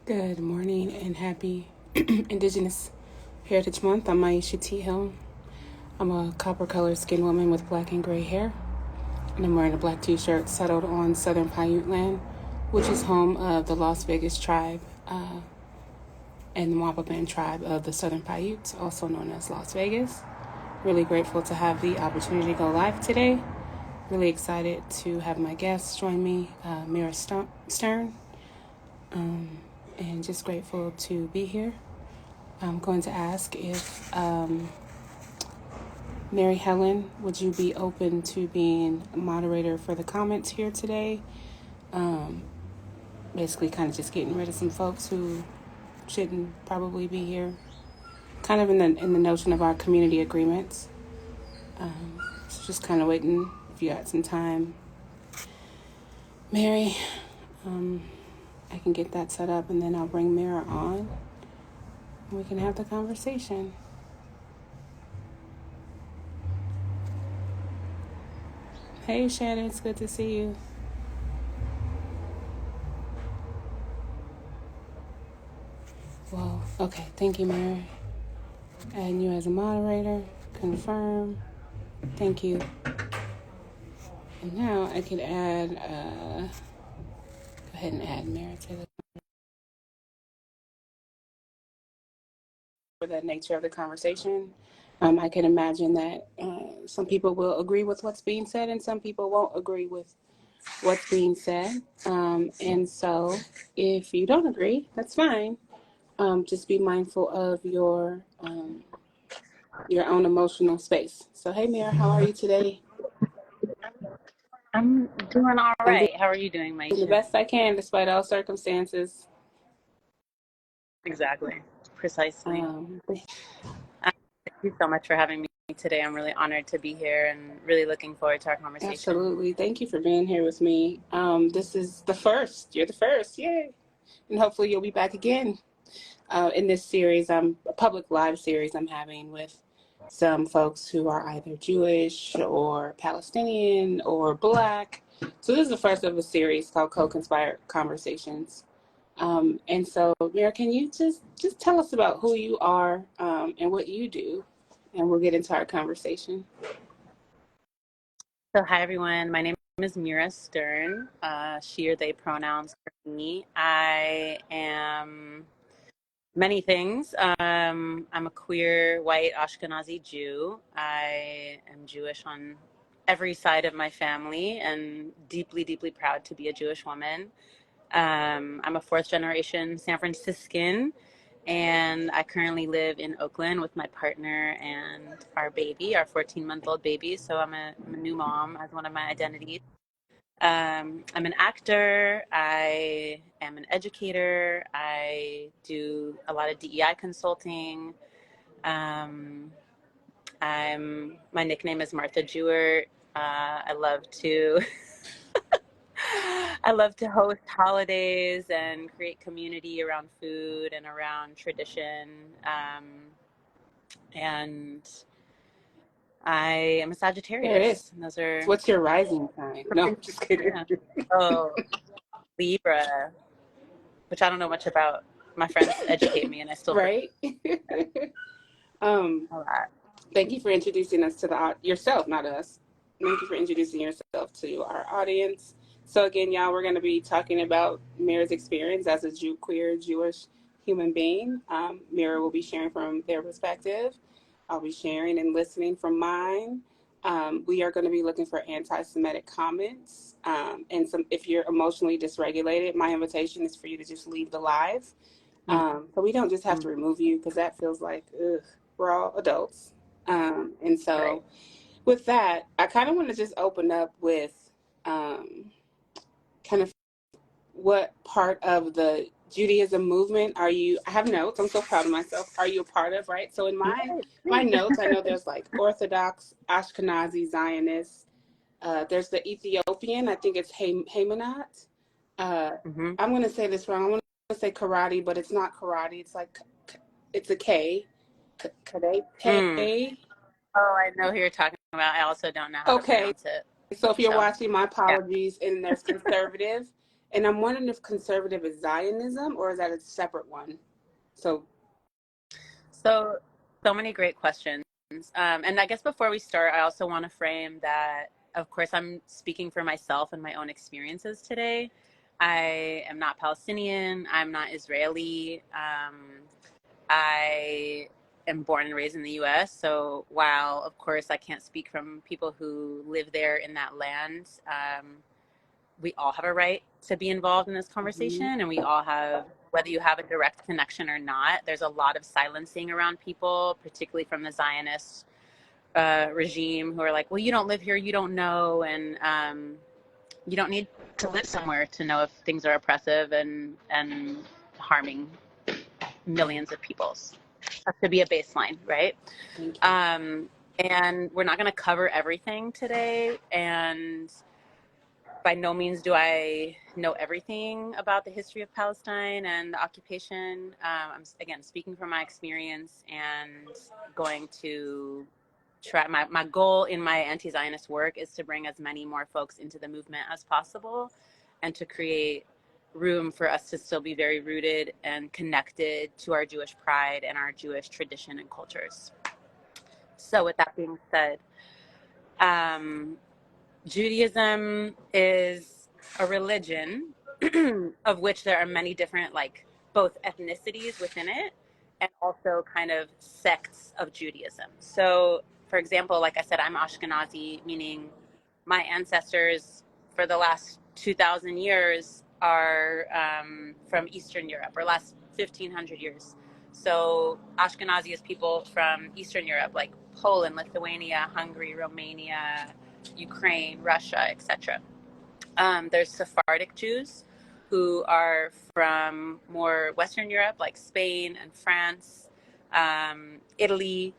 Good morning and happy Indigenous Heritage Month. I'm Aisha T. Hill. I'm a copper colored skinned woman with black and gray hair, and I'm wearing a black t shirt settled on Southern Paiute land, which is home of the Las Vegas tribe and the Wapapan tribe of the Southern Paiutes, also known as Las Vegas. Really grateful to have the opportunity to go live today. Really excited to have my guests join me, Mira Stern, and just grateful to be here. I'm going to ask if Mary Helen, would you be open to being a moderator for the comments here today? Basically, kind of just getting rid of some folks who shouldn't probably be here. Kind of in the notion of our community agreements. So just kind of waiting if you got some time, Mary. I can get that set up, and then I'll bring Mira on, and we can have the conversation. Hey, Shannon, it's good to see you. Well, okay, thank you, Mary. Adding you as a moderator, confirm. Thank you. And now I could add, go ahead and add Mary to the for the nature of the conversation. I can imagine that some people will agree with what's being said and some people won't agree with what's being said. And so if you don't agree, that's fine. Just be mindful of your own emotional space. So, hey, Mira, how are you today? I'm doing all I'm right. How are you doing, doing the Maisha? best I can despite all circumstances. Exactly. Precisely. Um, Thank you so much for having me today. I'm really honored to be here and really looking forward to our conversation. Absolutely. Thank you for being here with me. This is the first. You're the first. Yay. And hopefully you'll be back again in this series, a public live series I'm having with some folks who are either Jewish or Palestinian or Black. So this is the first of a series called Co-Conspire Conversations. And so, Mira, can you just tell us about who you are and what you do, and we'll get into our conversation. So, hi, everyone. My name is Mira Stern. She or they pronouns for me. I am many things. I'm a queer, white, Ashkenazi Jew. I am Jewish on every side of my family and deeply, deeply proud to be a Jewish woman. I'm a fourth generation San Franciscan, and I currently live in Oakland with my partner and our baby, our 14-month-old baby. So I'm a new mom as one of my identities. I'm an actor. I am an educator. I do a lot of DEI consulting. Um, my nickname is Martha Jewert. I love to I love to host holidays and create community around food and around tradition. And I am a There it is. Sagittarius. And those are What's your rising sign? No, just kidding. yeah. Oh, Libra, which I don't know much about. My friends educate me, and I still forget Right? um, a lot. Thank you for introducing us to yourself, not us. Thank you for introducing yourself to our audience. So again, y'all, we're going to be talking about Mira's experience as a queer Jewish human being. Mira will be sharing from their perspective. I'll be sharing and listening from mine. We are going to be looking for anti-Semitic comments. And if you're emotionally dysregulated, my invitation is for you to just leave the live. So we don't just have to remove you because that feels like, ugh, we're all adults. And so Right. with that, I kind of want to just open up with um, kind of what part of the Judaism movement are you? I have notes. I'm so proud of myself. Are you a part of, right? So in my notes, I know there's like Orthodox, Ashkenazi, Zionist. There's the Ethiopian. I think it's Haymanot. Mm-hmm. I'm going to say this wrong. I want to say karate, but it's not karate. It's like, it's a K. Karate. Oh, I know who you're talking about. I also don't know how to Okay. pronounce it. So if you're So, watching, my yeah. apologies. And there's conservative. And I'm wondering if conservative is Zionism or is that a separate one? So, So, so many great questions. And I guess before we start, I also want to frame that, of course, I'm speaking for myself and my own experiences today. I am not Palestinian. I'm not Israeli. I am born and raised in the US. So while, of course, I can't speak from people who live there in that land, we all have a right to be involved in this conversation, and we all have, whether you have a direct connection or not, there's a lot of silencing around people, particularly from the Zionist regime, who are like, well, you don't live here, you don't know, and you don't need to live somewhere to know if things are oppressive and harming millions of peoples. That should be a baseline, right? thank you. And we're not going to cover everything today, and by no means do I know everything about the history of Palestine and the occupation. I'm, again, speaking from my experience and going to try. My goal in my anti-Zionist work is to bring as many more folks into the movement as possible and to create room for us to still be very rooted and connected to our Jewish pride and our Jewish tradition and cultures. So with that being said, Judaism is a religion of which there are many different, like, both ethnicities within it and also kind of sects of Judaism. So, for example, like I said, I'm Ashkenazi, meaning my ancestors for the last 2,000 years are from Eastern Europe, or last 1,500 years. So Ashkenazi is people from Eastern Europe, like Poland, Lithuania, Hungary, Romania, Ukraine, Russia, etc. There's Sephardic Jews who are from more Western Europe, like Spain and France, Italy.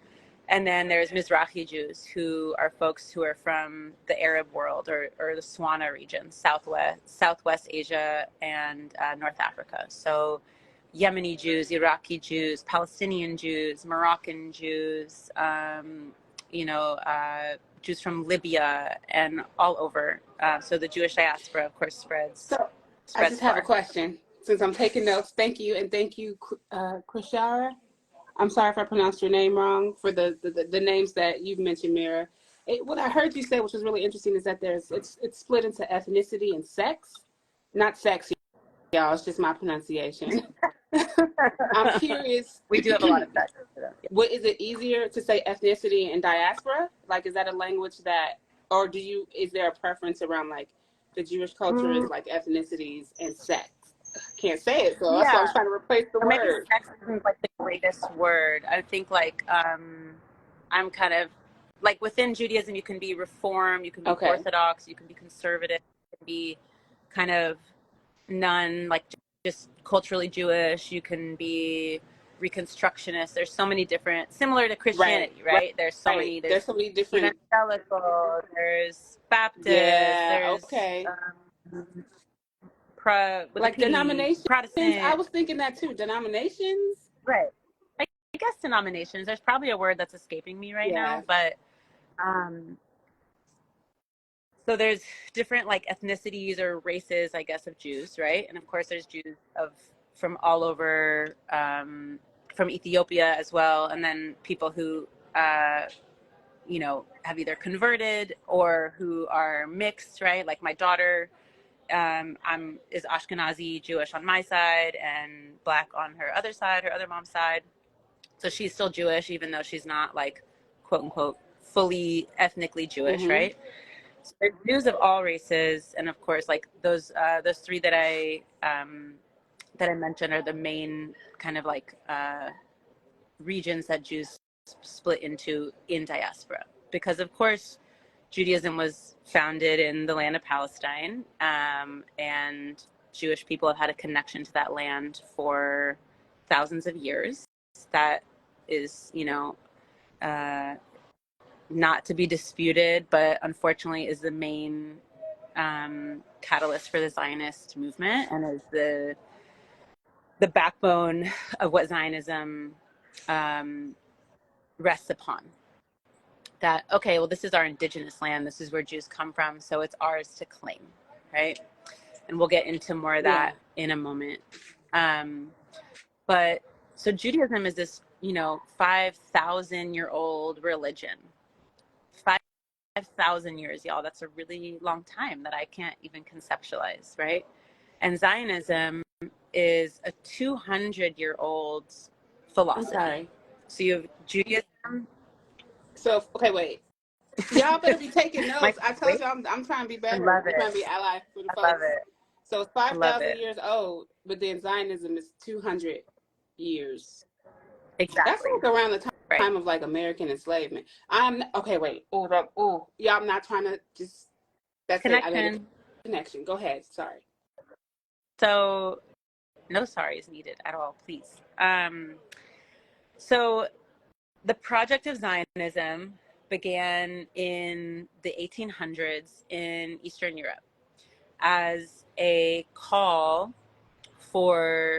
And then there's Mizrahi Jews, who are folks who are from the Arab world, or the Swana region, Southwest Asia and North Africa. So Yemeni Jews, Iraqi Jews, Palestinian Jews, Moroccan Jews, Jews from Libya and all over. So the Jewish diaspora, of course, So I spreads just have a far. question. Since I'm taking notes, thank you. And thank you, Krishara. I'm sorry if I pronounced your name wrong for the names that you've mentioned, Mira. What I heard you say, which was really interesting, is that it's split into ethnicity and sex. Not sex, y'all. It's just my pronunciation. I'm curious. We do have a lot of sex. What is it easier to say ethnicity and diaspora? Like, is that a language that, or is there a preference around like the Jewish culture is like ethnicities and sex? Can't say it, so that's why I Yeah, was trying to replace the or maybe word. sex isn't like the greatest word. I think like I'm kind of like, within Judaism, you can be Reform, you can be Okay. Orthodox, you can be conservative, you can be kind of none, like just culturally Jewish. You can be Reconstructionist. There's so many different, similar to Right. Christianity, Right. right? Right. There's There's so many different. evangelical, there's Baptist, Yeah. there's Okay. with a Like P, denominations. I Protestant, was thinking that too. Denominations. right? I guess denominations. There's probably a word that's escaping me right Yeah. now, but um, so there's different, like, ethnicities or races, I guess, of Jews, right? And of course, there's Jews from all over, from Ethiopia as well, and then people who have either converted or who are mixed, right? Like my daughter, is Ashkenazi Jewish on my side and Black on her other side, her other mom's side. So she's still Jewish, even though she's not, like, quote unquote fully ethnically Jewish, Mm-hmm. right? So there's Jews of all races, and of course, like those three that I mentioned are the main kind of like regions that Jews split into in diaspora. Because of course, Judaism was founded in the land of Palestine, and Jewish people have had a connection to that land for thousands of years. That is, not to be disputed, but unfortunately is the main catalyst for the Zionist movement, and is the backbone of what Zionism rests upon. That, okay, well, this is our indigenous land. This is where Jews come from, so it's ours to claim, right? And we'll get into more of Yeah. that in a moment. But so Judaism is this, 5,000-year-old religion. 5,000 years, y'all. That's a really long time that I can't even conceptualize, right? And Zionism is a 200-year-old I'm philosophy. sorry. So you have Judaism. So, okay, wait. Y'all better be taking My notes. I told wait, you I'm trying to be I better. love I'm trying to it. be ally for the I love folks. it. So it's I love 5,000 it. years old, but then Zionism is 200 years. That's Exactly. like around the Right. time of like American enslavement. Okay, wait. Yeah, I'm not trying to just. That's it. I made a Connection. connection. Go ahead. Sorry. So no sorry is needed at all, please. So the project of Zionism began in the 1800s in Eastern Europe as a call for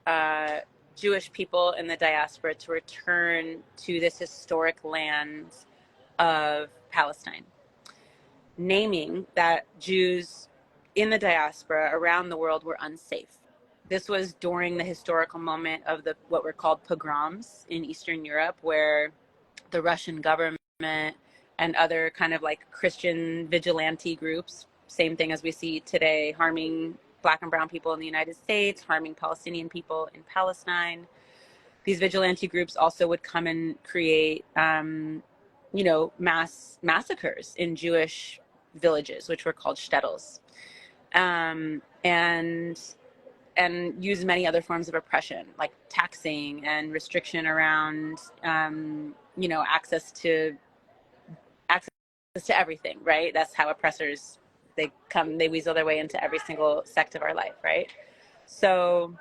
uh, Jewish people in the diaspora to return to this historic land of Palestine, naming that Jews in the diaspora around the world were unsafe. This was during the historical moment of the what were called pogroms in Eastern Europe, where the Russian government and other kind of like Christian vigilante groups, same thing as we see today, harming Black and brown people in the United States, harming Palestinian people in Palestine. These vigilante groups also would come and create, mass massacres in Jewish villages, which were called shtetls, and use many other forms of oppression, like taxing and restriction around, access to everything. Right? That's how oppressors they weasel their way into every single sect of our life. Right? So,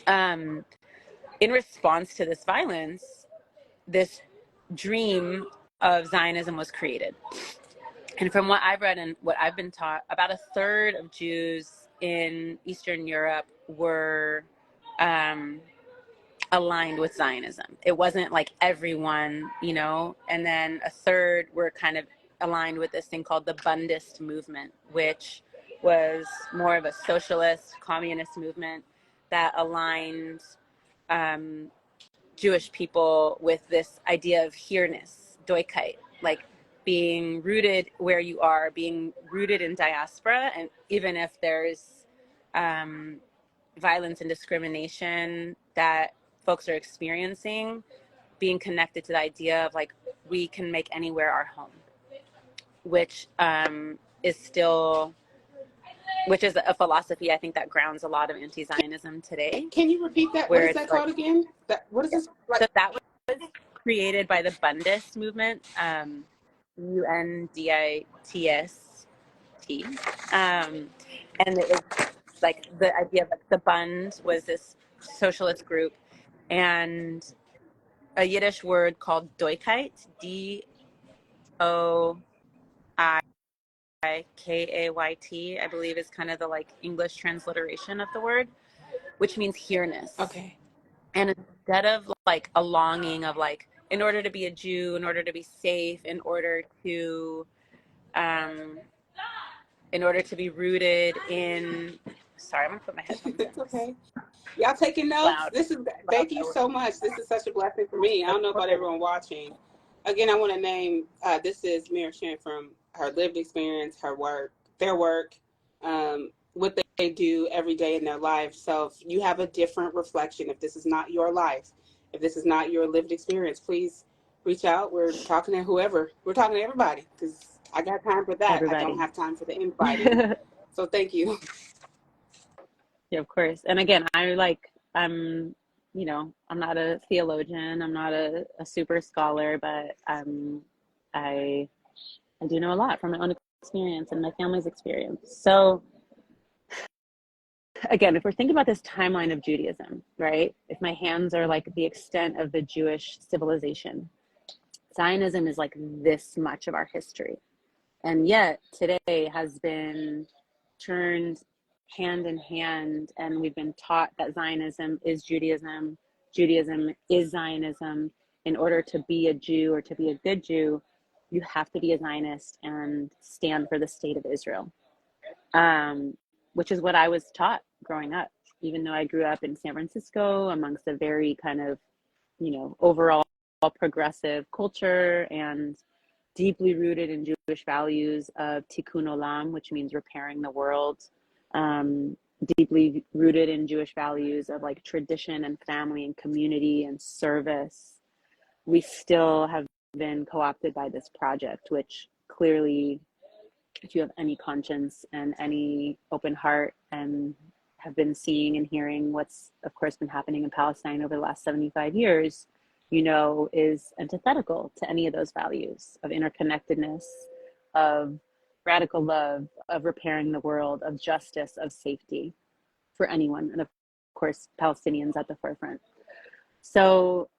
in response to this violence, this dream of Zionism was created. And from what I've read and what I've been taught, about a third of Jews in Eastern Europe were aligned with Zionism. It wasn't like everyone, and then a third were kind of aligned with this thing called the Bundist movement, which was more of a socialist, communist movement that aligned um, Jewish people with this idea of here-ness, Doikite, like being rooted where you are, being rooted in diaspora, and even if there's violence and discrimination that folks are experiencing, being connected to the idea of like we can make anywhere our home, which is still, which is a philosophy I think that grounds a lot of anti-Zionism today, Can you repeat that? What where is it's that like, called again? What is this like? so that was created by the Bundist movement, UNDITST, and it was like the idea of like the Bund was this socialist group, and a Yiddish word called Doikite, Doikayt, I believe is kind of the like English transliteration of the word, which means here-ness. Okay. And instead of like a longing of like, in order to be a Jew, in order to be safe, um, in order to be rooted in, sorry, I'm gonna put my headphones in. It's okay. Y'all taking notes? Loud, This is loud. thank you so much. This is such a blessing for me. I don't know about everyone watching. Again, I want to name this is Mira Stern from her lived experience, her work, their work, what they do every day in their life. So if you have a different reflection, if this is not your life, if this is not your lived experience, please reach out. We're talking to whoever. We're talking to everybody because I got time for that. I don't Everybody. have time for the infighting. So thank you. Yeah, of course. And again, I'm not a theologian, I'm not a super scholar, but I I do know a lot from my own experience and my family's experience. So again, if we're thinking about this timeline of Judaism, right? If my hands are like the extent of the Jewish civilization, Zionism is like this much of our history. And yet today has been turned hand in hand, and we've been taught that Zionism is Judaism, Judaism is Zionism. In order to be a Jew or to be a good Jew, you have to be a Zionist and stand for the state of Israel. which is what I was taught growing up, even though I grew up in San Francisco amongst a very kind of, overall progressive culture and deeply rooted in Jewish values of tikkun olam, which means repairing the world, deeply rooted in Jewish values of like tradition and family and community and service. We still have been co-opted by this project, which clearly, if you have any conscience and any open heart and have been seeing and hearing what's, of course, been happening in Palestine over the last 75 years, is antithetical to any of those values of interconnectedness, of radical love, of repairing the world, of justice, of safety for anyone. And of course, Palestinians at the forefront. So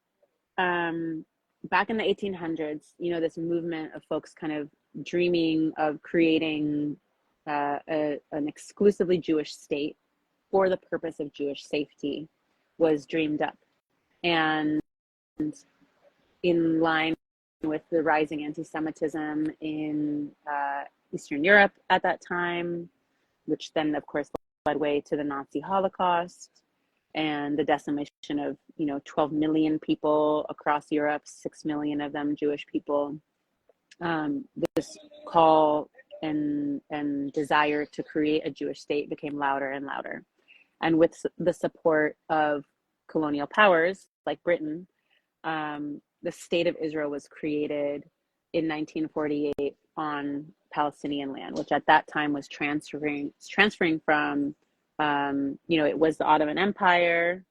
back in the 1800s, this movement of folks kind of dreaming of creating an exclusively Jewish state for the purpose of Jewish safety was dreamed up. And in line with the rising anti-Semitism in Eastern Europe at that time, which then, of course, led way to the Nazi Holocaust and the decimation of 12 million people across Europe, 6 million of them Jewish people. This call and desire to create a Jewish state became louder and louder. And with the support of colonial powers like Britain, the state of Israel was created in 1948 on Palestinian land, which at that time was transferring from it was the Ottoman Empire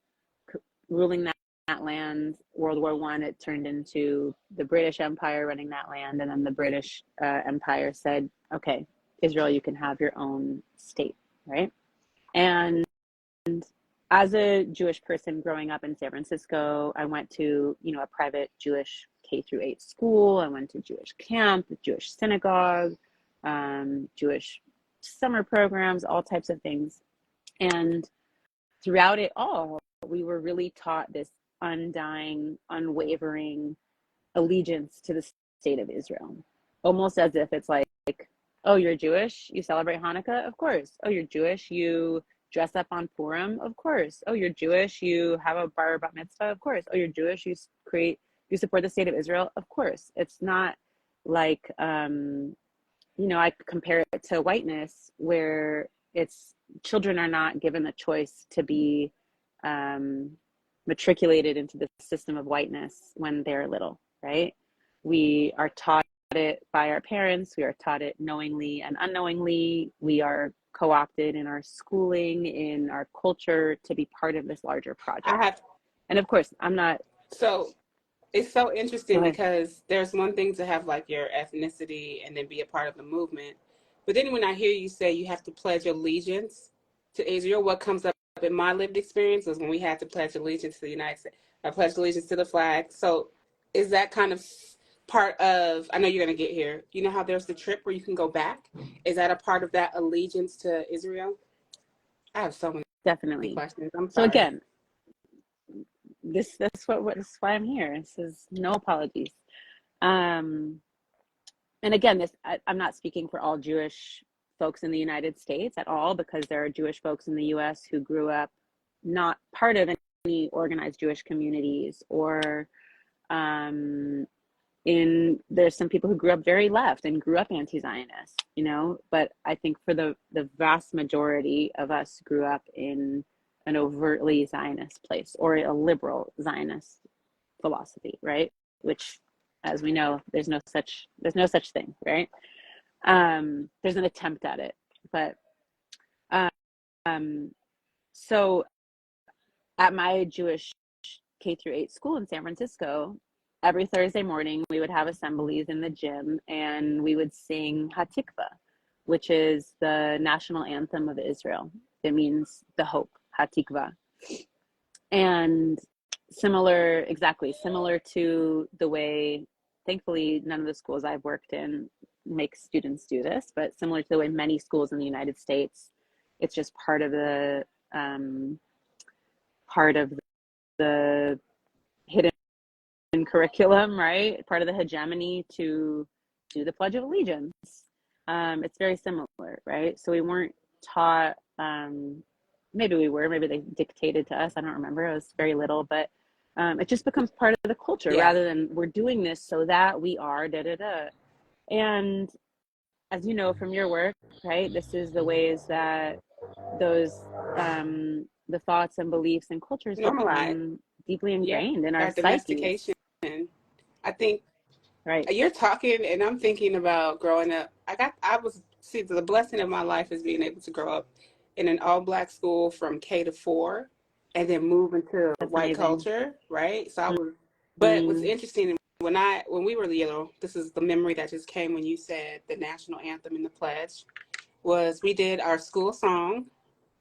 ruling that land. World War I, it turned into the British Empire running that land, and then the British Empire said, okay, Israel, you can have your own state, right? And as a Jewish person growing up in San Francisco, I went to, a private Jewish K-8 school. I went to Jewish camp, Jewish synagogue, Jewish summer programs, all types of things. And throughout it all, we were really taught this undying, unwavering allegiance to the state of Israel, almost as if it's like, oh, you're Jewish, you celebrate Hanukkah? Of course. Oh, you're Jewish, you dress up on Purim? Of course. Oh, you're Jewish, you have a bar bat mitzvah? Of course. Oh, you're Jewish, you support the state of Israel? Of course. It's not like, I compare it to whiteness, where it's children are not given the choice to be matriculated into the system of whiteness when they're little, right? We are taught it by our parents. We are taught it knowingly and unknowingly. We are co-opted in our schooling, in our culture, to be part of this larger project. And of course, I'm not. So it's so interesting because there's one thing to have like your ethnicity and then be a part of the movement. But then when I hear you say you have to pledge allegiance to Israel, what comes up in my lived experience was when we had to pledge allegiance to the United States. I pledged allegiance to the flag. So is that kind of part of, I know you're going to get here, you know how there's the trip where you can go back? Is that a part of that allegiance to Israel? I have so many Definitely questions. I'm sorry. So again, that's why I'm here. This is no apologies. And again, I'm not speaking for all Jewish folks in the United States at all, because there are Jewish folks in the US who grew up not part of any organized Jewish communities, or there's some people who grew up very left and grew up anti-Zionist, but I think for the vast majority of us grew up in an overtly Zionist place, or a liberal Zionist philosophy, right? Which, as we know, there's no such thing, right? There's an attempt at it, but so at my Jewish K-8 school in San Francisco, every Thursday morning we would have assemblies in the gym, and we would sing Hatikva, which is the national anthem of Israel. It means the hope, Hatikva. And similar to the way, thankfully, none of the schools I've worked in make students do this, but similar to the way many schools in the United States, it's just part of the hidden curriculum, right? Part of the hegemony to do the Pledge of Allegiance. It's very similar, right? So we weren't taught Maybe we were, maybe they dictated to us. I don't remember. I was very little, but it just becomes part of the culture Yeah. rather than we're doing this so that we are da da da. And as you know from your work, right, this is the ways that those the thoughts and beliefs and cultures Normalize. become deeply Yeah. ingrained in our That psyches. domestication. I think Right. you're talking and I'm thinking about growing up. See, the blessing of my life is being able to grow up in an all black school from K to 4 and then move into That's white amazing. culture, right? So I was, but what's Mm, interesting, when we were little, this is the memory that just came when you said the national anthem and the pledge, was we did our school song.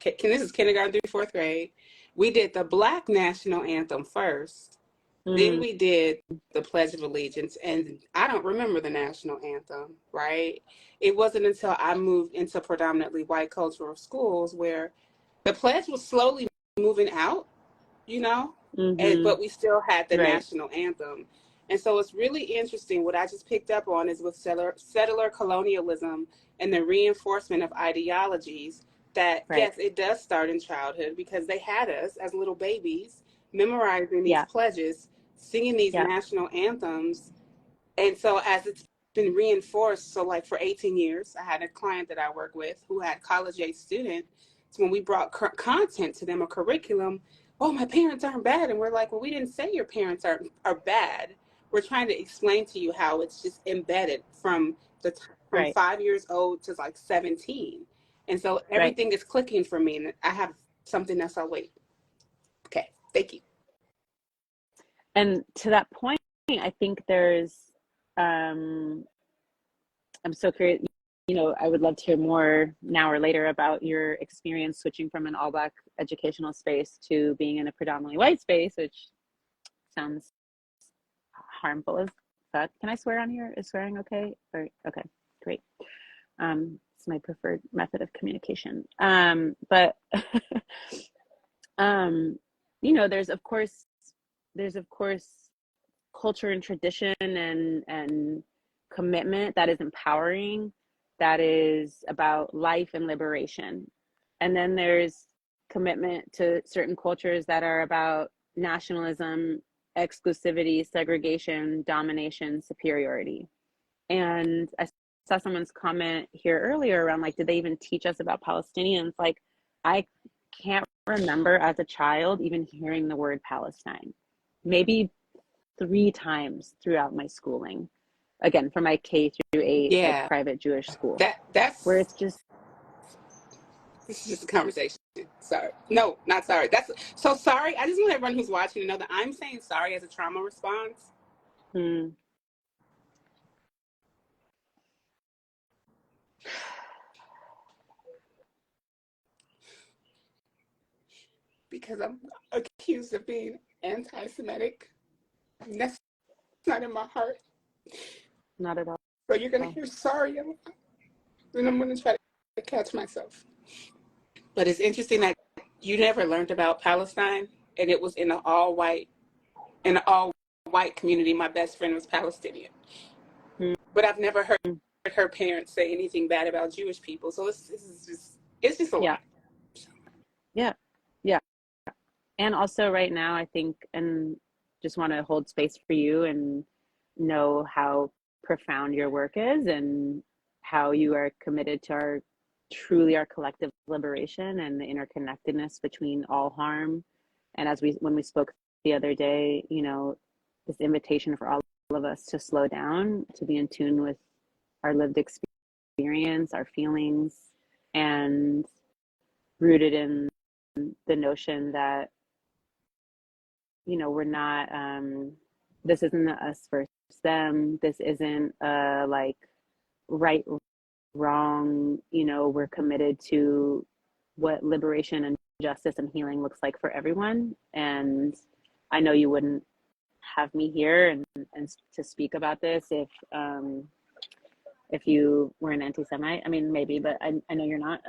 This is kindergarten through fourth grade. We did the black national anthem first. Then mm, we did the Pledge of Allegiance, and I don't remember the national anthem, right? It wasn't until I moved into predominantly white cultural schools where the pledge was slowly moving out, you know, mm-hmm. but we still had the Right. national anthem. And so it's really interesting. What I just picked up on is with settler colonialism and the reinforcement of ideologies that, Right. yes, it does start in childhood because they had us as little babies memorizing these Yeah. pledges, singing these Yeah. national anthems, and so as it's been reinforced, so like for 18 years, I had a client that I work with who had college age students. So when we brought content to them, a curriculum, oh, my parents aren't bad. And we're like, well, we didn't say your parents are bad. We're trying to explain to you how it's just embedded from Right. 5 years old to like 17. And so Right. everything is clicking for me. And I have something else. I'll wait. Okay. Thank you. And to that point, I think there's, um, I'm so curious, I would love to hear more now or later about your experience switching from an all black educational space to being in a predominantly white space, which sounds harmful as fuck. Can I swear on here? Is swearing okay? Or okay, great. It's my preferred method of communication. But um, there's of course culture and tradition and commitment that is empowering, that is about life and liberation. And then there's commitment to certain cultures that are about nationalism, exclusivity, segregation, domination, superiority. And I saw someone's comment here earlier around like, did they even teach us about Palestinians? Like, I can't remember as a child even hearing the word Palestine. Maybe 3 times throughout my schooling. Again, from my K through 8, like Yeah. private Jewish school, where That's it's just, This is just a conversation. Sorry. No, not sorry. That's so sorry. I just want everyone who's watching to know that I'm saying sorry as a trauma response hmm, because I'm accused of being anti-Semitic. And that's not in my heart. not at all. So you're gonna hear sorry, and I'm gonna try to catch myself. But it's interesting that you never learned about Palestine, and it was in an all white community. My best friend was Palestinian, Hmm. but I've never heard her parents say anything bad about Jewish people. So it's just a Yeah, lot. yeah, yeah. And also, right now, I think, and just want to hold space for you and know how profound your work is and how you are committed to our collective liberation and the interconnectedness between all harm. And when we spoke the other day, this invitation for all of us to slow down, to be in tune with our lived experience, our feelings, and rooted in the notion that we're not, this isn't us versus them, this isn't like right, wrong. We're committed to what liberation and justice and healing looks like for everyone. And I know you wouldn't have me here and to speak about this if you were an anti-Semite. I mean, maybe, but I know you're not.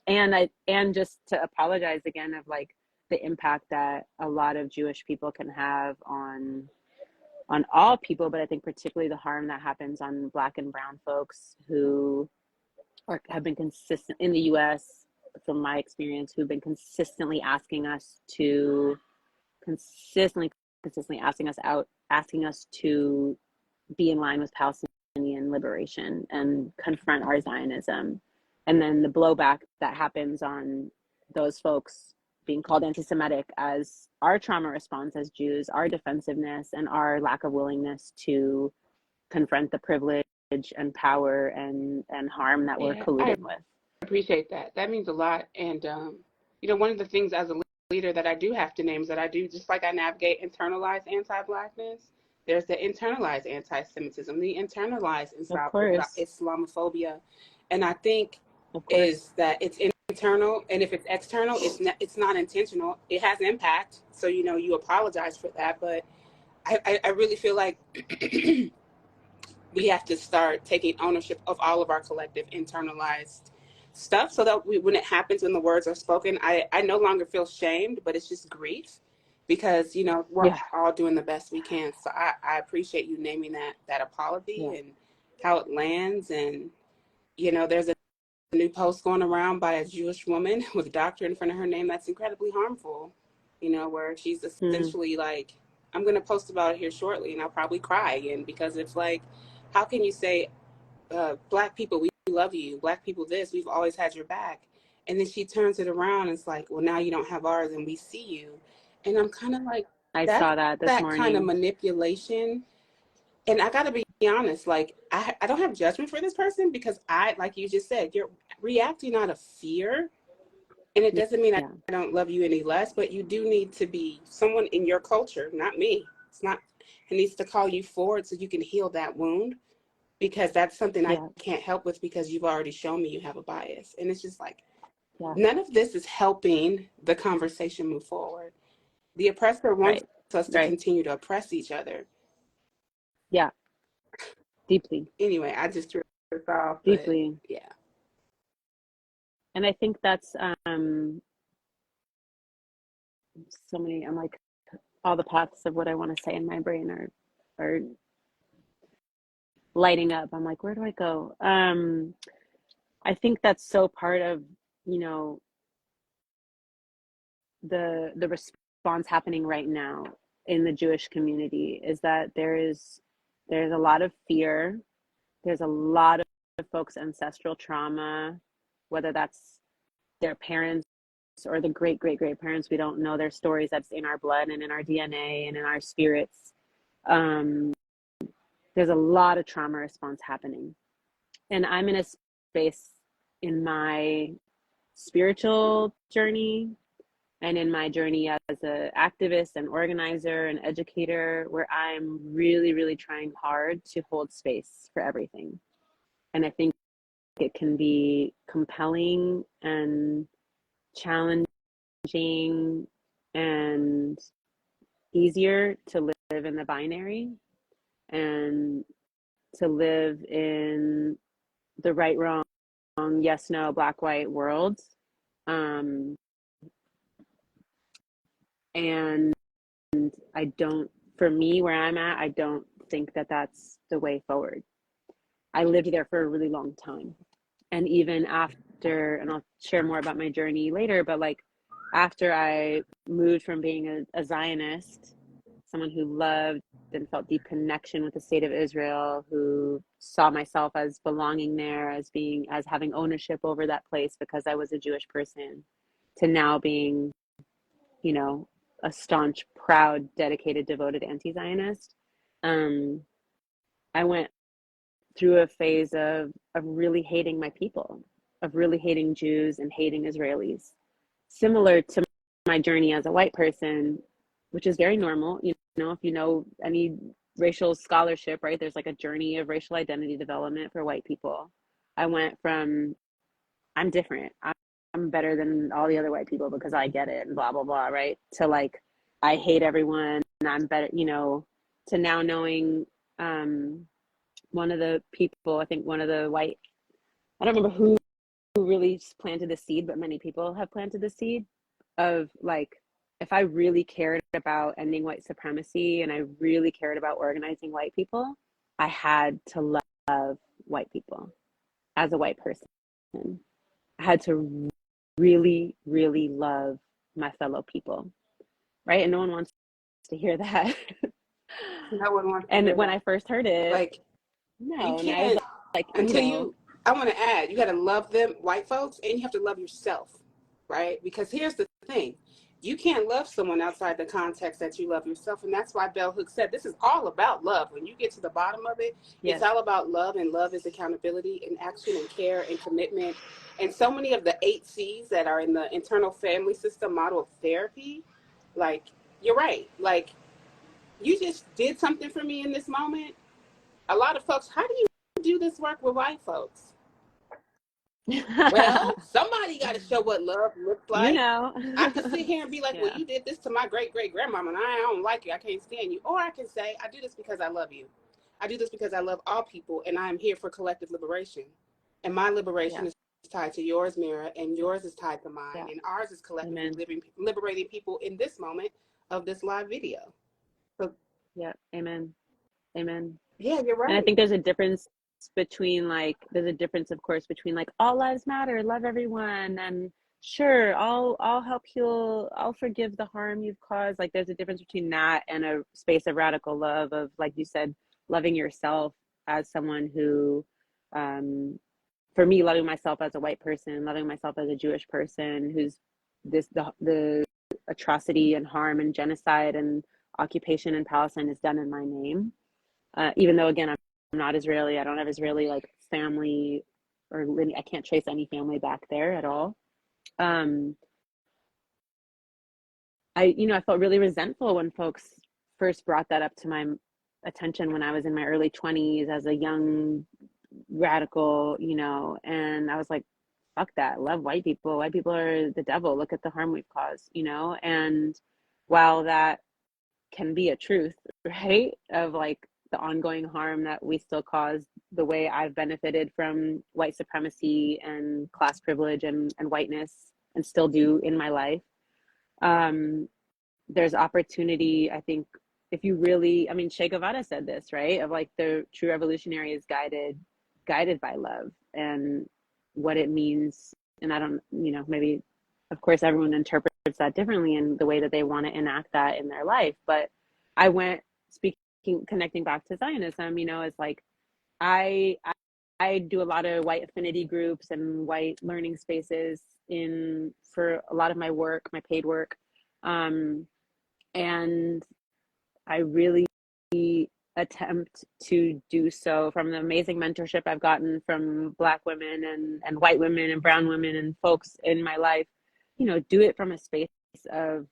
And just to apologize again of like the impact that a lot of Jewish people can have on all people, but I think particularly the harm that happens on Black and brown folks who have been consistent in the U.S. from my experience, who've been consistently asking us to consistently asking us to be in line with Palestinian liberation and confront our Zionism. And then the blowback that happens on those folks being called anti-Semitic as our trauma response as Jews, our defensiveness, and our lack of willingness to confront the privilege and power and harm that we're Yeah, I colluding with. appreciate that. That means a lot. And, one of the things as a leader that I do have to name is that I do, just like I navigate internalized anti-Blackness, there's the internalized anti-Semitism, the internalized Of course. Islamophobia. And I think Of course. is that it's internal, and if it's external, it's not intentional. It has impact. So, you apologize for that. But I really feel like we have to start taking ownership of all of our collective internalized stuff so that when it happens, when the words are spoken, I no longer feel shamed, but it's just grief because, we're Yeah. all doing the best we can. So I appreciate you naming that apology Yeah. and how it lands. And, there's a new post going around by a Jewish woman with a doctor in front of her name that's incredibly harmful, where she's essentially like, I'm going to post about it here shortly and I'll probably cry again because it's like, how can you say, Black people, we love you. Black people, this, we've always had your back. And then she turns it around and it's like, well, now you don't have ours and we see you. And I'm kind of like, I that's saw that this that kind of morning. manipulation. And I got to be honest, like, I don't have judgment for this person because like you just said, you're reacting out of fear. And it doesn't mean I Yeah. don't love you any less, but you do need to be someone in your culture, not me. It's not, it needs to call you forward so you can heal that wound because that's something I Yeah. can't help with because you've already shown me you have a bias. And it's just like, Yeah. none of this is helping the conversation move forward. The oppressor wants Right. us to Right. continue to oppress each other. Yeah. Deeply. Anyway, I just threw this off, but Deeply. yeah. And I think that's so many, I'm like, all the paths of what I want to say in my brain are lighting up. I'm like, where do I go? I think that's so part of, you know, the response happening right now in the Jewish community is that there's a lot of fear. There's a lot of folks' ancestral trauma, whether that's their parents or the great great great parents. We don't know their stories. That's in our blood and in our DNA and in our spirits. Um, there's a lot of trauma response happening, and I'm in a space in my spiritual journey and in my journey as an activist and organizer and educator where I'm really really trying hard to hold space for everything. And I think it can be compelling and challenging and easier to live in the binary and to live in the right wrong yes no black white world. um and I don't, for me where I'm at, I don't think that that's the way forward. I lived there for a really long time, and even after, and I'll share more about my journey later, but like after I moved from being a Zionist, someone who loved and felt deep connection with the state of Israel, who saw myself as belonging there, as having ownership over that place because I was a Jewish person, to now being, you know, a staunch, proud, dedicated, devoted anti-Zionist. Um, I went through a phase of really hating my people, of really hating Jews and hating Israelis, similar to my journey as a white person, which is very normal. You know, if you know any racial scholarship, right, there's like a journey of racial identity development for white people. I went from I'm different, I'm better than all the other white people because I get it and blah blah blah, right, to like I hate everyone and I'm better, you know, to now knowing one of the people, I think one of the white, I don't remember who really planted the seed, but many people have planted the seed of like, if I really cared about ending white supremacy and I really cared about organizing white people, I had to love white people as a white person. I had to really, really love my fellow people, right? And no one wants to hear that. No one wants to And hear when that. I first heard it, Like, you no, and I was can't like, you until know, you, I want to add, you got to love them, white folks, and you have to love yourself, right? Because here's the thing, you can't love someone outside the context that you love yourself. And that's why Bell Hooks said this is all about love. When you get to the bottom of it, it's yes, all about love, and love is accountability and action and care and commitment. And so many of the 8 C's that are in the internal family system model of therapy, like, you're right. Like, you just did something for me in this moment. A lot of folks, how do you do this work with white folks? Well, somebody got to show what love looks you like. know, I could sit here and be like, well, yeah, you did this to my great great grandmama and I don't like you. I can't stand you. Or I can say, I do this because I love you. I do this because I love all people and I am here for collective liberation. And my liberation yeah, is tied to yours, Mira, and yours is tied to mine. yeah, And ours is collectively amen, liberating people in this moment of this live video. So, yeah, amen, amen. yeah, you're And I right. think there's a difference between like, there's a difference, of course, between like all lives matter, love everyone, and sure, I'll help heal, I'll forgive the harm you've caused. Like, there's a difference between that and a space of radical love, of, like you said, loving yourself as someone who, um, for me, loving myself as a white person, loving myself as a Jewish person, who's the atrocity and harm and genocide and occupation in Palestine is done in my name. Even though, again, I'm not Israeli, I don't have Israeli like family, or I can't trace any family back there at all. Um, I felt really resentful when folks first brought that up to my attention when I was in my early 20s as a young radical, and I was like, fuck that. Love white people. White people are the devil. Look at the harm we've caused. And while that can be a truth, right? Of like the ongoing harm that we still cause, the way I've benefited from white supremacy and class privilege and whiteness and still do in my life. There's opportunity, I think, if you really, I mean, Che Guevara said this, right? Of like, the true revolutionary is guided by love and what it means. And I don't, maybe, of course, everyone interprets that differently in the way that they want to enact that in their life. But I went connecting back to Zionism, it's like, I, I I do a lot of white affinity groups and white learning spaces in for a lot of my work, my paid work. Um, and I really attempt to do so from the amazing mentorship I've gotten from Black women and white women and brown women and folks in my life, do it from a space of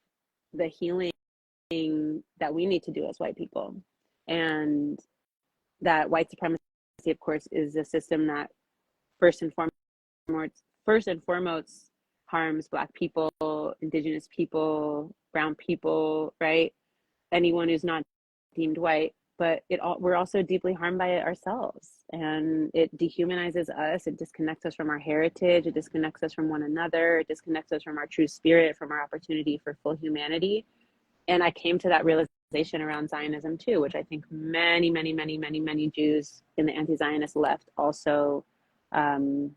the healing that we need to do as white people. And that white supremacy, of course, is a system that first and foremost harms Black people, Indigenous people, brown people, right? Anyone who's not deemed white. But we're also deeply harmed by it ourselves, and it dehumanizes us. It disconnects us from our heritage. It disconnects us from one another. It disconnects us from our true spirit, from our opportunity for full humanity. And I came to that realization around Zionism too, which I think many, many, many, many, many Jews in the anti-Zionist left also, um,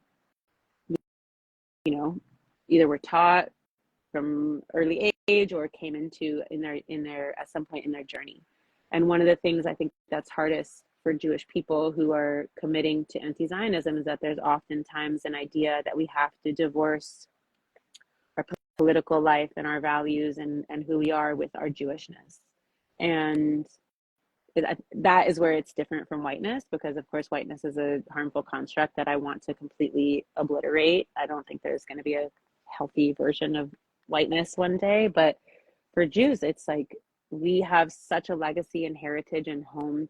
either were taught from early age or came into in their at some point in their journey. And one of the things I think that's hardest for Jewish people who are committing to anti-Zionism is that there's oftentimes an idea that we have to divorce our political life and our values and who we are with our Jewishness. And that is where it's different from whiteness, because of course whiteness is a harmful construct that I want to completely obliterate. I don't think there's going to be a healthy version of whiteness one day. But for Jews, it's like we have such a legacy and heritage and home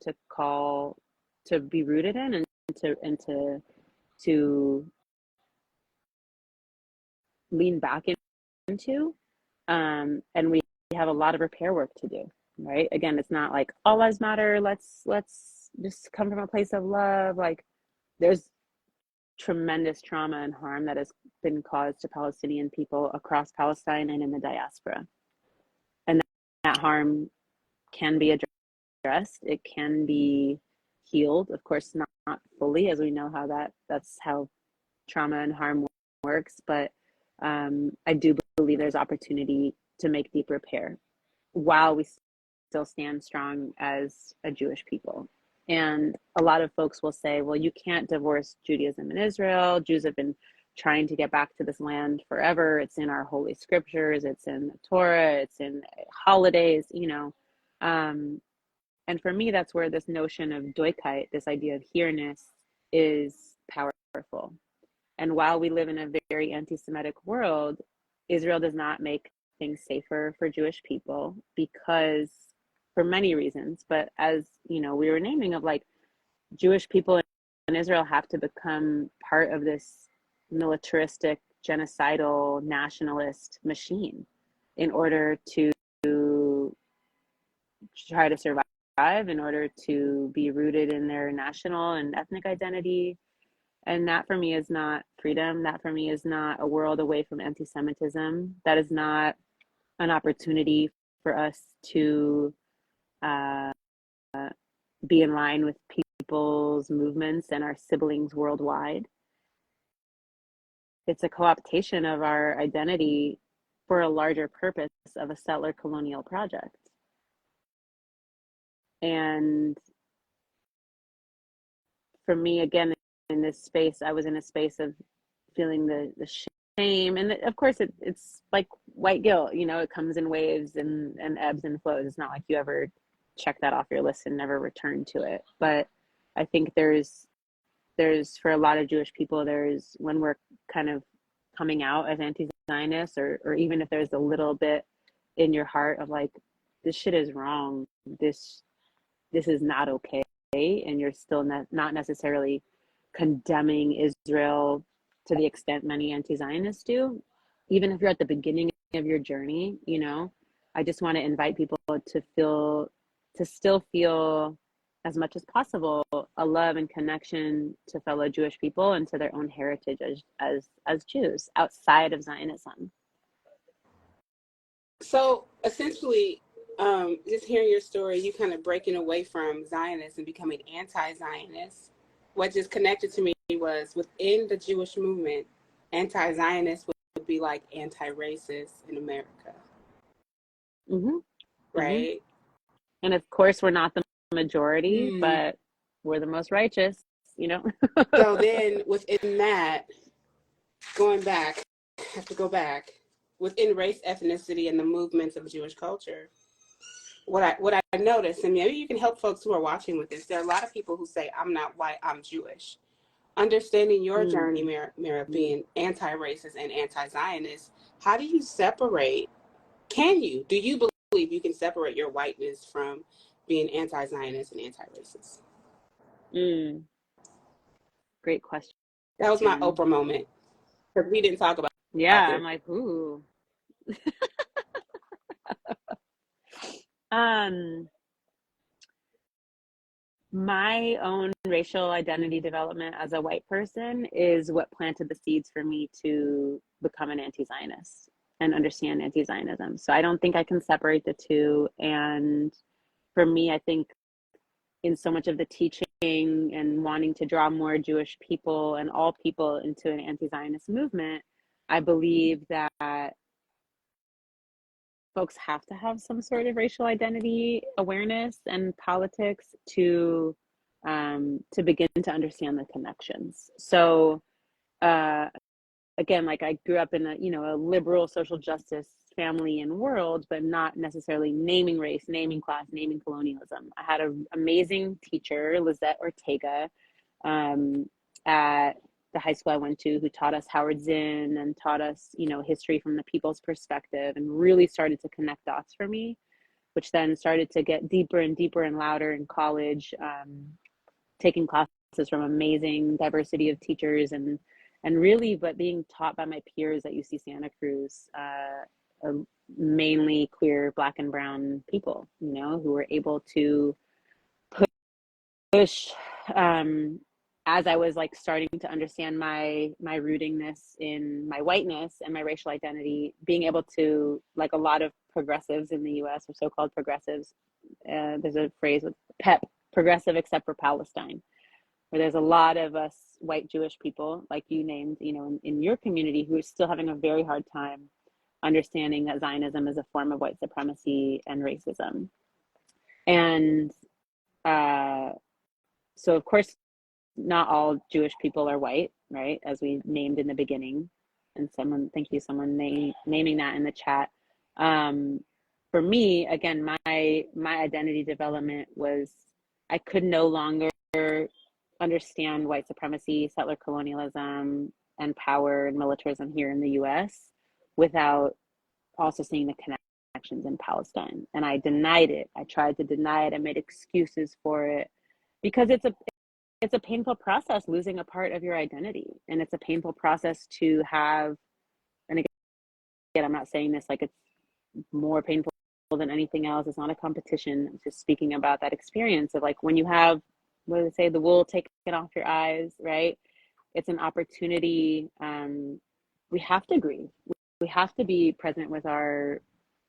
to be rooted in, and to lean back into. And we have a lot of repair work to do, right? Again, it's not like all lives matter, let's just come from a place of love. Like, there's tremendous trauma and harm that has been caused to Palestinian people across Palestine and in the diaspora. And that harm can be addressed. It can be healed. Of course, not fully, as we know how that's how trauma and harm works. But I do believe there's opportunity to make deep repair while we still stand strong as a Jewish people. And a lot of folks will say, well, you can't divorce Judaism and Israel. Jews have been trying to get back to this land forever. It's in our holy scriptures, it's in the Torah, it's in holidays, you know. And for me, that's where this notion of doikite, this idea of here-ness, is powerful. And while we live in a very anti-Semitic world, Israel does not make things safer for Jewish people because, for many reasons, but as you know, we were naming of like Jewish people in Israel have to become part of this militaristic, genocidal, nationalist machine in order to try to survive, in order to be rooted in their national and ethnic identity. And that for me is not freedom. That for me is not a world away from anti Semitism. That is not an opportunity for us to uh, be in line with people's movements and our siblings worldwide. It's a co optation of our identity for a larger purpose of a settler colonial project. And for me, again, in this space, I was in a space of feeling the shame. And of course, it's like white guilt, you know, it comes in waves and ebbs and flows. It's not like you ever check that off your list and never return to it. But I think there's for a lot of Jewish people, there's when we're kind of coming out as anti-Zionists, or even if there's a little bit in your heart of like, this shit is wrong, this is not okay, and you're still not necessarily condemning Israel to the extent many anti-Zionists do, even if you're at the beginning of your journey, you know, I just want to invite people to still feel as much as possible a love and connection to fellow Jewish people and to their own heritage as Jews outside of Zionism. So essentially, just hearing your story, you kind of breaking away from Zionists and becoming anti-Zionist. What just connected to me was within the Jewish movement, anti-Zionist would be like anti-racist in America, Mm-hmm. right? Mm-hmm. And of course, we're not the majority, but we're the most righteous, you know? So then within that, going back, I have to go back, within race, ethnicity, and the movements of Jewish culture, what I noticed, and maybe you can help folks who are watching with this, there are a lot of people who say, I'm not white, I'm Jewish. Understanding your journey, Mira, being anti-racist and anti-Zionist, how do you separate, do you believe you can separate your whiteness from being anti-Zionist and anti-racist? Great question. That was my Oprah moment, because we didn't talk about Yeah, this. I'm like, ooh. My own racial identity development as a white person is what planted the seeds for me to become an anti-Zionist and understand anti-Zionism. So I don't think I can separate the two. And for me, I think in so much of the teaching and wanting to draw more Jewish people and all people into an anti-Zionist movement, I believe that folks have to have some sort of racial identity awareness and politics to begin to understand the connections. So again, like I grew up in a liberal social justice family and world, but not necessarily naming race, naming class, naming colonialism. I had an amazing teacher, Lizette Ortega, at the high school I went to, who taught us Howard Zinn and taught us, history from the people's perspective, and really started to connect dots for me, which then started to get deeper and deeper and louder in college, taking classes from amazing diversity of teachers and really, but being taught by my peers at UC Santa Cruz, mainly queer, Black and brown people, who were able to push, as I was like starting to understand my rootingness in my whiteness and my racial identity, being able to, like a lot of progressives in the US, or so-called progressives, there's a phrase with PEP, progressive except for Palestine. where there's a lot of us white Jewish people, like you named, in your community, who are still having a very hard time understanding that Zionism is a form of white supremacy and racism. And so, of course, not all Jewish people are white, right? As we named in the beginning. And thank you, naming that in the chat. For me, again, my identity development was, I could no longer understand white supremacy, settler colonialism, and power and militarism here in the US without also seeing the connections in Palestine. And I denied it. I tried to deny it. I made excuses for it because it's a painful process, losing a part of your identity. And it's a painful process to have, and again, I'm not saying this like it's more painful than anything else. It's not a competition. I'm just speaking about that experience of like when you have, what do they say, the wool taken off your eyes, right? It's an opportunity. We have to grieve. We have to be present with our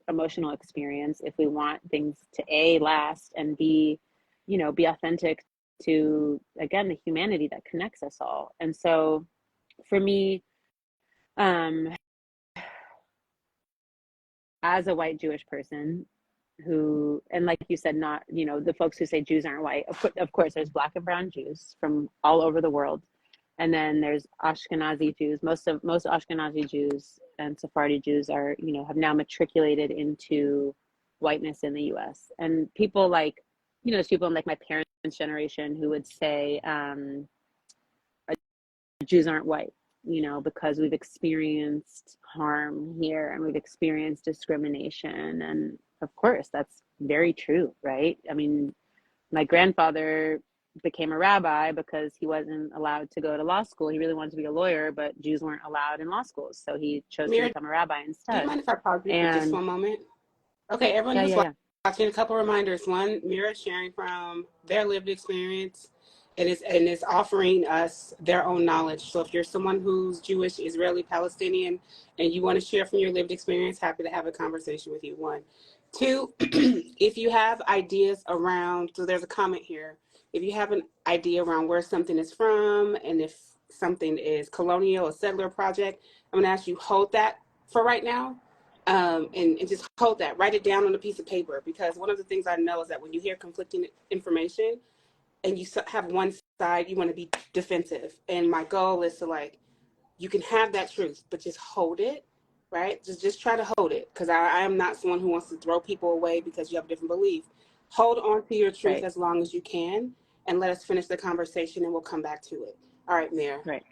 emotional experience if we want things to A, last, and B, be authentic to, again, the humanity that connects us all. And so for me, as a white Jewish person who, and like you said, not, the folks who say Jews aren't white, of course, there's Black and brown Jews from all over the world. And then there's Ashkenazi Jews. Most Ashkenazi Jews and Sephardi Jews are, have now matriculated into whiteness in the US. And people like, there's people like my parents' generation who would say Jews aren't white, because we've experienced harm here and we've experienced discrimination. And of course, that's very true, right? I mean, my grandfather became a rabbi because he wasn't allowed to go to law school. He really wanted to be a lawyer, but Jews weren't allowed in law schools. So he chose to Mira, become a rabbi do you instead. mind if I pause you for just And one moment? Okay, everyone who's yeah. watching, a couple reminders. One, Mira sharing from their lived experience and is offering us their own knowledge. So if you're someone who's Jewish, Israeli, Palestinian, and you want to share from your lived experience, happy to have a conversation with you. One. Two, if you have ideas around, so there's a comment here. If you have an idea around where something is from and if something is colonial or settler project, I'm going to ask you hold that for right now. And just hold that, write it down on a piece of paper, because one of the things I know is that when you hear conflicting information and you have one side, you want to be defensive. And my goal is to, like, you can have that truth, but just hold it, right? Just try to hold it, because I am not someone who wants to throw people away because you have a different belief. Hold on to your truth Right. as long as you can, and let us finish the conversation and we'll come back to it. All right, Mira. Right.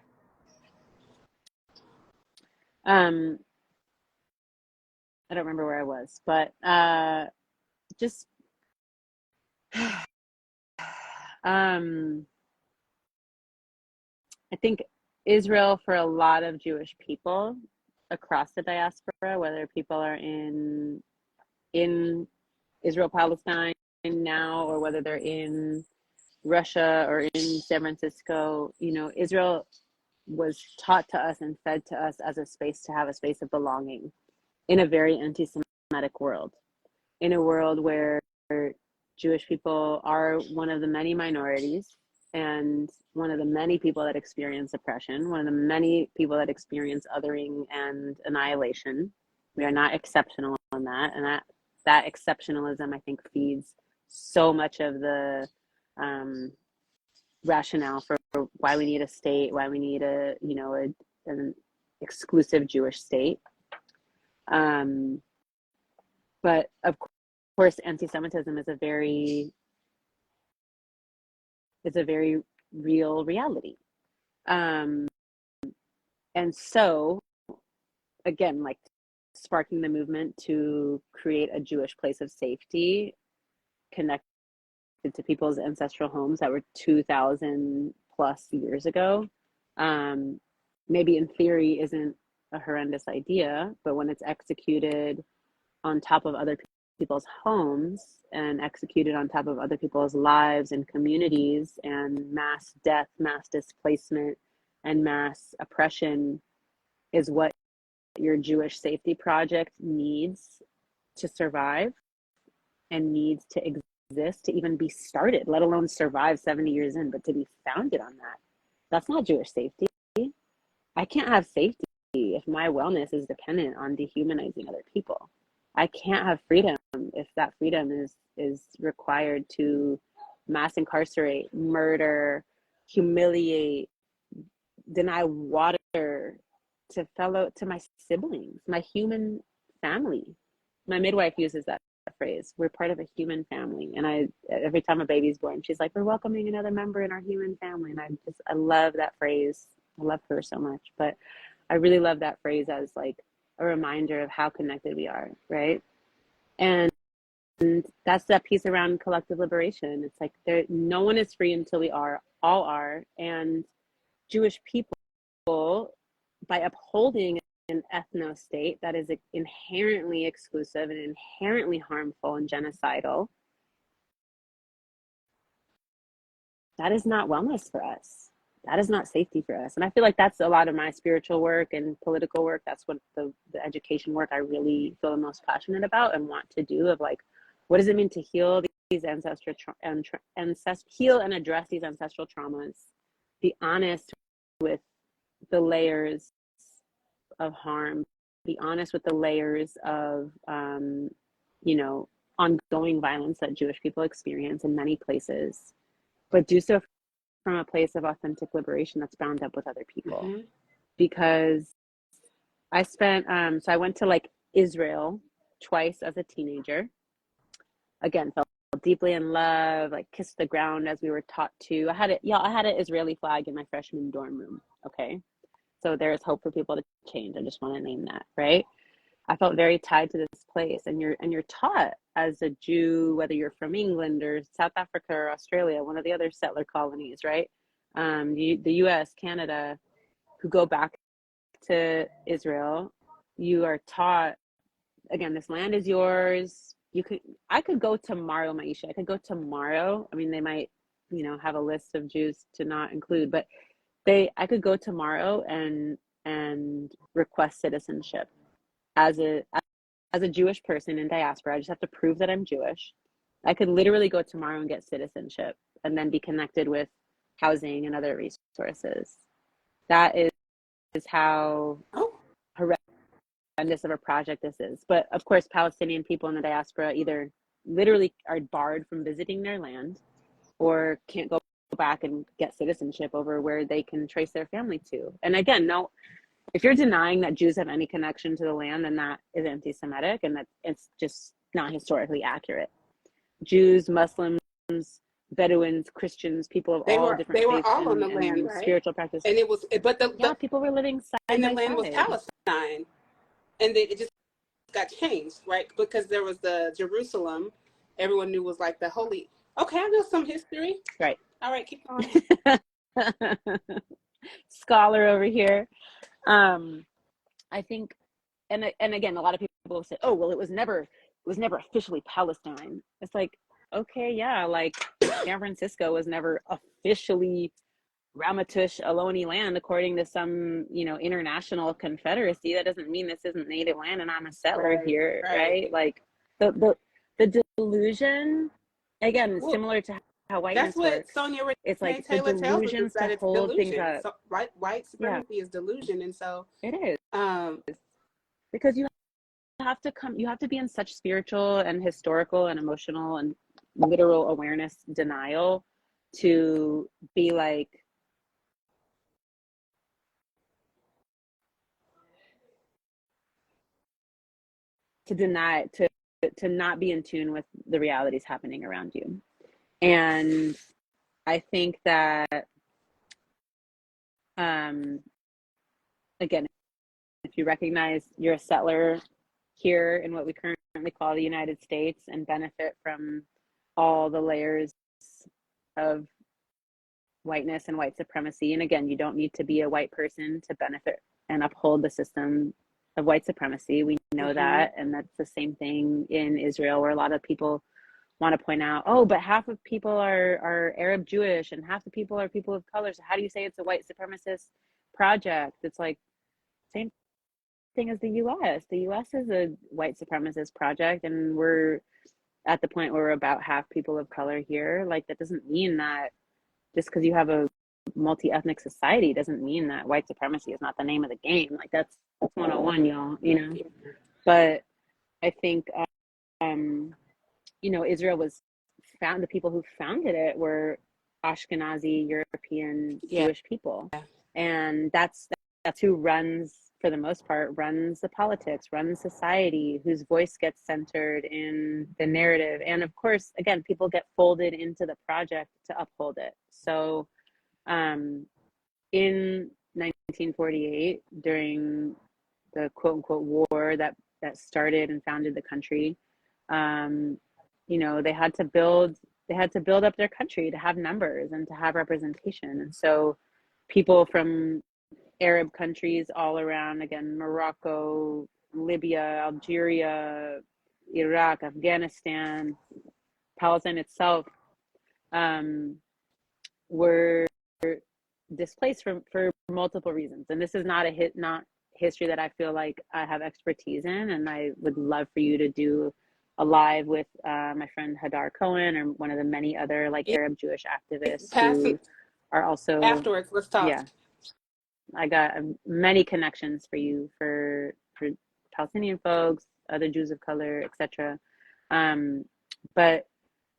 I don't remember where I was, but just I think Israel, for a lot of Jewish people across the diaspora, whether people are in Israel, Palestine now, or whether they're in Russia or in San Francisco, Israel was taught to us and fed to us as a space to have a space of belonging in a very anti-Semitic world, in a world where Jewish people are one of the many minorities and one of the many people that experience oppression, one of the many people that experience othering and annihilation. We are not exceptional on that. And that exceptionalism, I think, feeds so much of the rationale for why we need a state, why we need an exclusive Jewish state. But of course, anti-Semitism is a very real reality. And so, again, like sparking the movement to create a Jewish place of safety connected to people's ancestral homes that were 2,000 plus years ago, maybe in theory isn't a horrendous idea, but when it's executed on top of other people's homes and executed on top of other people's lives and communities, and mass death, mass displacement, and mass oppression is what your Jewish safety project needs to survive and needs to exist to even be started, let alone survive 70 years in, but to be founded on that. That's not Jewish safety. I can't have safety if my wellness is dependent on dehumanizing other people. I can't have freedom if that freedom is required to mass incarcerate, murder, humiliate, deny water to my siblings, my human family. My midwife uses that phrase. We're part of a human family. And every time a baby's born, she's like, we're welcoming another member in our human family. And I love that phrase. I love her so much. But I really love that phrase as like a reminder of how connected we are, right? And that's that piece around collective liberation. It's like no one is free until we all are. And Jewish people, by upholding an ethno state that is inherently exclusive and inherently harmful and genocidal, that is not wellness for us. That is not safety for us. And I feel like that's a lot of my spiritual work and political work. That's what the education work I really feel the most passionate about and want to do, of like, what does it mean to heal these ancestral heal and address these ancestral traumas, be honest with the layers of harm, be honest with the layers of ongoing violence that Jewish people experience in many places, but do so from a place of authentic liberation that's bound up with other people. Mm-hmm. Because I spent so I went to like Israel twice as a teenager. Again, felt deeply in love, like kissed the ground as we were taught to. I had an Israeli flag in my freshman dorm room. Okay. So there's hope for people to change. I just want to name that, right? I felt very tied to this place. And you're taught as a Jew, whether you're from England or South Africa or Australia, one of the other settler colonies, right? The US, Canada, who go back to Israel, you are taught, again, this land is yours. I could go tomorrow, Maisha. I could go tomorrow. I mean, they might, have a list of Jews to not include, but I could go tomorrow and request citizenship as a Jewish person in diaspora. I just have to prove that I'm Jewish. I could literally go tomorrow and get citizenship and then be connected with housing and other resources. That is how horrendous of a project this is. But of course, Palestinian people in the diaspora either literally are barred from visiting their land or can't go back and get citizenship over where they can trace their family to. And again, no, if you're denying that Jews have any connection to the land, then that is anti-Semitic, and that it's just not historically accurate. Jews, Muslims, Bedouins, Christians, people of all different faiths, they were all on the land, right? Spiritual practice. And it was, but people were living side and by the land side. was Palestine, and it just got changed, right? Because there was the Jerusalem, everyone knew was like the holy. Okay, I know some history. Right. All right, keep going. Scholar over here. I think, and again, a lot of people say, "Oh, well, it was never officially Palestine." It's like, okay, yeah, like San Francisco was never officially Ramaytush Ohlone land according to some, international confederacy. That doesn't mean this isn't native land and I'm a settler here, right? Like the delusion, again, similar to how whiteness that's what works. Sonia it's like Taylor the delusions tells us, to hold delusion. things up. So, white supremacy is delusion, and so it is. Because you have to be in such spiritual and historical and emotional and literal awareness denial to be like, to deny, to not be in tune with the realities happening around you. And I think that again, if you recognize you're a settler here in what we currently call the United States and benefit from all the layers of whiteness and white supremacy, and again, you don't need to be a white person to benefit and uphold the system of white supremacy. We know that, and that's the same thing in Israel, where a lot of people want to point out, oh, but half of people are Arab Jewish and half the people are people of color. So how do you say it's a white supremacist project? It's like same thing as the US. The US is a white supremacist project, and we're at the point where we're about half people of color here. Like, that doesn't mean that just because you have a multi-ethnic society doesn't mean that white supremacy is not the name of the game. Like, that's 101, y'all, you know. But I think Israel was found, the people who founded it were Ashkenazi European Jewish people. And that's who runs, for the most part, runs the politics, runs society, whose voice gets centered in the narrative. And of course, again, people get folded into the project to uphold it. So in 1948, during the quote unquote war that started and founded the country, they had to build up their country to have numbers and to have representation. And so people from Arab countries all around, again, Morocco, Libya, Algeria, Iraq, Afghanistan, Palestine itself, were displaced for multiple reasons. And this is not history that I feel like I have expertise in, and I would love for you to do a live with my friend Hadar Cohen, or one of the many other like Arab Jewish activists who are also afterwards. Let's talk. Yeah, I got many connections for you for Palestinian folks, other Jews of color, etc. But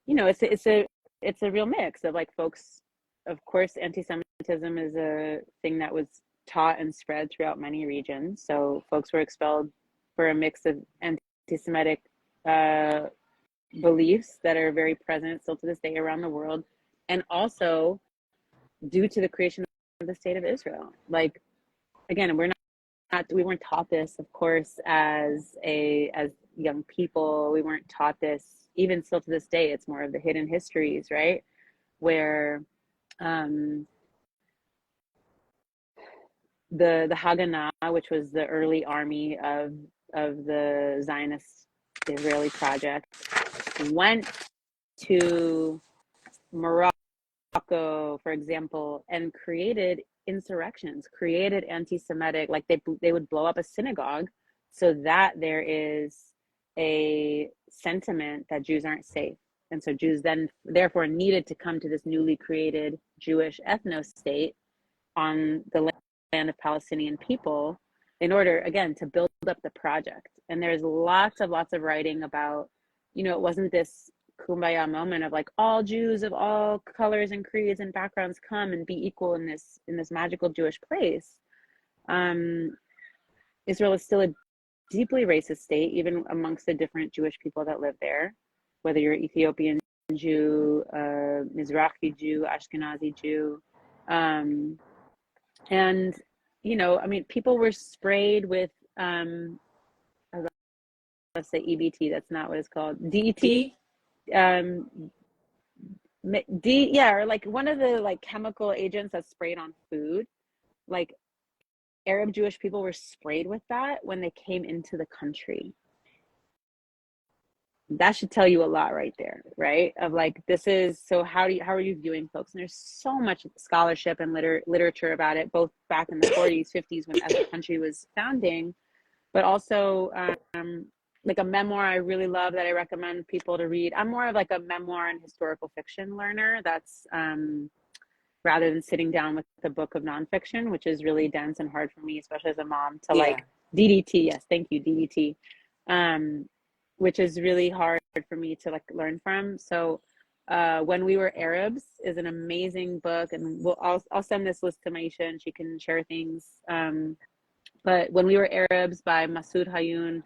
it's a real mix of like folks. Of course, anti-Semitism is a thing that was taught and spread throughout many regions. So folks were expelled for a mix of anti-Semitic beliefs that are very present still to this day around the world, and also due to the creation of the state of Israel. Like, again, we weren't taught this, of course, as young people. We weren't taught this, even still to this day. It's more of the hidden histories, right? Where the Haganah, which was the early army of the Zionist Israeli project, went to Morocco, for example, and created insurrections, created anti-Semitic, like they would blow up a synagogue so that there is a sentiment that Jews aren't safe. And so Jews then therefore needed to come to this newly created Jewish ethno-state on the land of Palestinian people in order, again, to build up the project. And there's lots of writing about, it wasn't this kumbaya moment of like all Jews of all colors and creeds and backgrounds come and be equal in this magical Jewish place. Israel is still a deeply racist state, even amongst the different Jewish people that live there, whether you're Ethiopian Jew, Mizrahi Jew, Ashkenazi Jew. And, people were sprayed with, let's say EBT, that's not what it's called, DET. Or like one of the like chemical agents that's sprayed on food. Like Arab Jewish people were sprayed with that when they came into the country. That should tell you a lot right there, right? Of like, this is, so how are you viewing folks? And there's so much scholarship and literature about it, both back in the 40s, 50s, when as the country was founding, but also like a memoir I really love that I recommend people to read. I'm more of like a memoir and historical fiction learner. That's rather than sitting down with a book of nonfiction, which is really dense and hard for me, especially as a mom, to like DDT. Yes, thank you, DDT. Which is really hard for me to like learn from. So When We Were Arabs is an amazing book, and I'll send this list to Maisha and she can share things. But When We Were Arabs by Masoud Hayoun,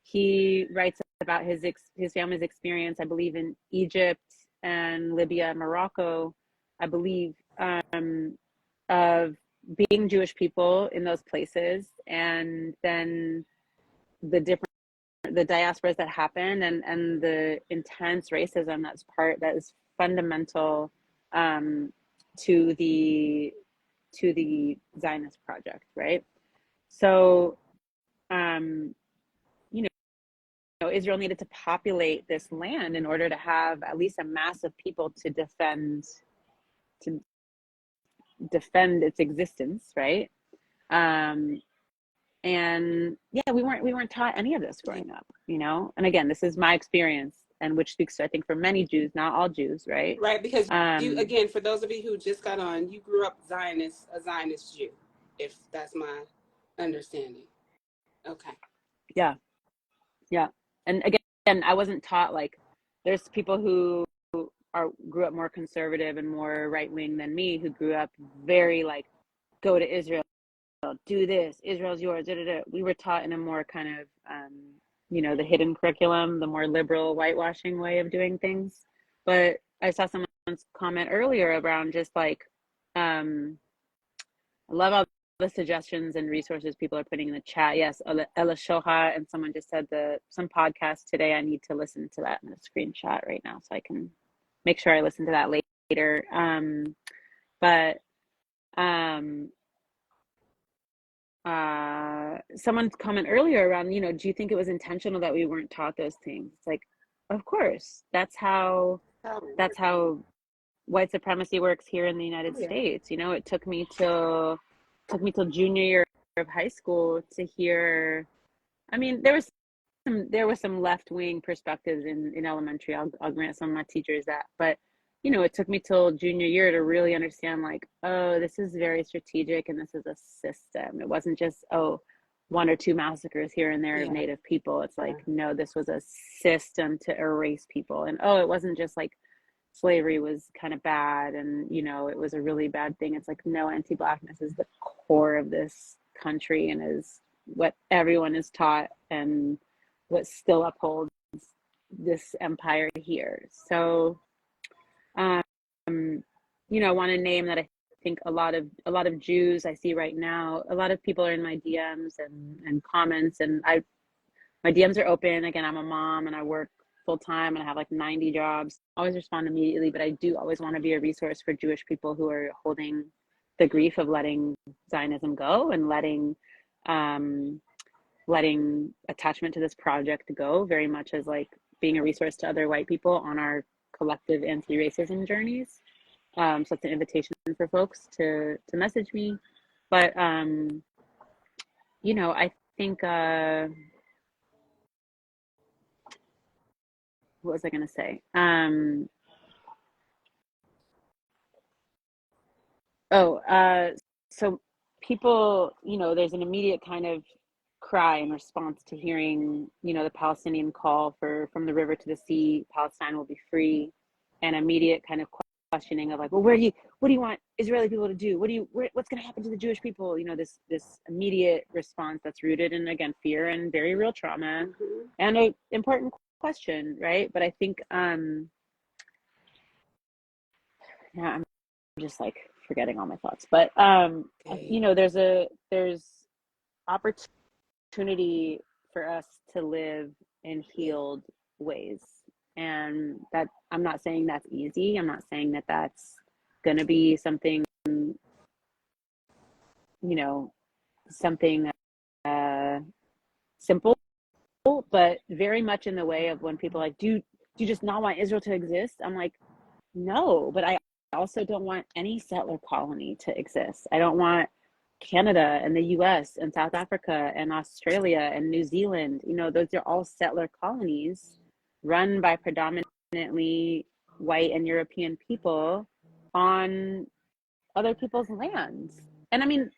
he writes about his family's experience, I believe, in Egypt and Libya and Morocco, I believe, of being Jewish people in those places, and then the diasporas that happen, and the intense racism that is fundamental to the Zionist project, right? So Israel needed to populate this land in order to have at least a mass of people to defend its existence, right? And we weren't taught any of this growing up, and again, this is my experience. and which speaks to, I think, for many Jews, not all Jews, right? Right, because you, Um, again, for those of you who just got on, you grew up a Zionist Jew, if that's my understanding. Okay. yeah, yeah. And again, I wasn't taught, like, there's people who grew up more conservative and more right wing than me, who grew up very like, go to Israel, do this, Israel's yours. Da, da, da. We were taught in a more kind of the hidden curriculum, the more liberal whitewashing way of doing things. But I saw someone's comment earlier around just like, I love all the suggestions and resources people are putting in the chat. Yes, Ella Shoha, and someone just said some podcast today. I need to listen to that in a screenshot right now so I can make sure I listen to that later. But someone's comment earlier around, do you think it was intentional that we weren't taught those things? It's like, of course, that's how white supremacy works here in the United Yeah. States. It took me till junior year of high school to hear. I mean, there was some left-wing perspectives in elementary. I'll grant some of my teachers that, but it took me till junior year to really understand, like, oh, this is very strategic and this is a system. It wasn't just, oh, one or two massacres here and there of Yeah. Native people. It's like, no, this was a system to erase people. And it wasn't just like slavery was kind of bad and it was a really bad thing. It's like, no, anti-blackness is the core of this country and is what everyone is taught and what still upholds this empire here. So I want to name that. I think a lot of Jews I see right now, a lot of people are in my DMs and comments, and my DMs are open. Again, I'm a mom and I work full time and I have like 90 jobs. I always respond immediately, but I do always want to be a resource for Jewish people who are holding the grief of letting Zionism go and letting attachment to this project go, very much as like being a resource to other white people on our collective anti-racism journeys. So it's an invitation for folks to message me. But I think what was I going to say? So people, there's an immediate kind of cry in response to hearing, the Palestinian call for from the river to the sea, Palestine will be free, and immediate kind of questioning of like, well, what do you want Israeli people to do? What's going to happen to the Jewish people? This immediate response that's rooted in, again, fear and very real trauma, and an important question, right? But I think, I'm just like forgetting all my thoughts, but there's opportunity for us to live in healed ways, and that, I'm not saying that's easy. I'm not saying that that's going to be something something simple, but very much in the way of when people are like, do you just not want Israel to exist? I'm like, no, but I also don't want any settler colony to exist. I don't want Canada and the US and South Africa and Australia and New Zealand. Those are all settler colonies run by predominantly white and European people on other people's lands. And I mean,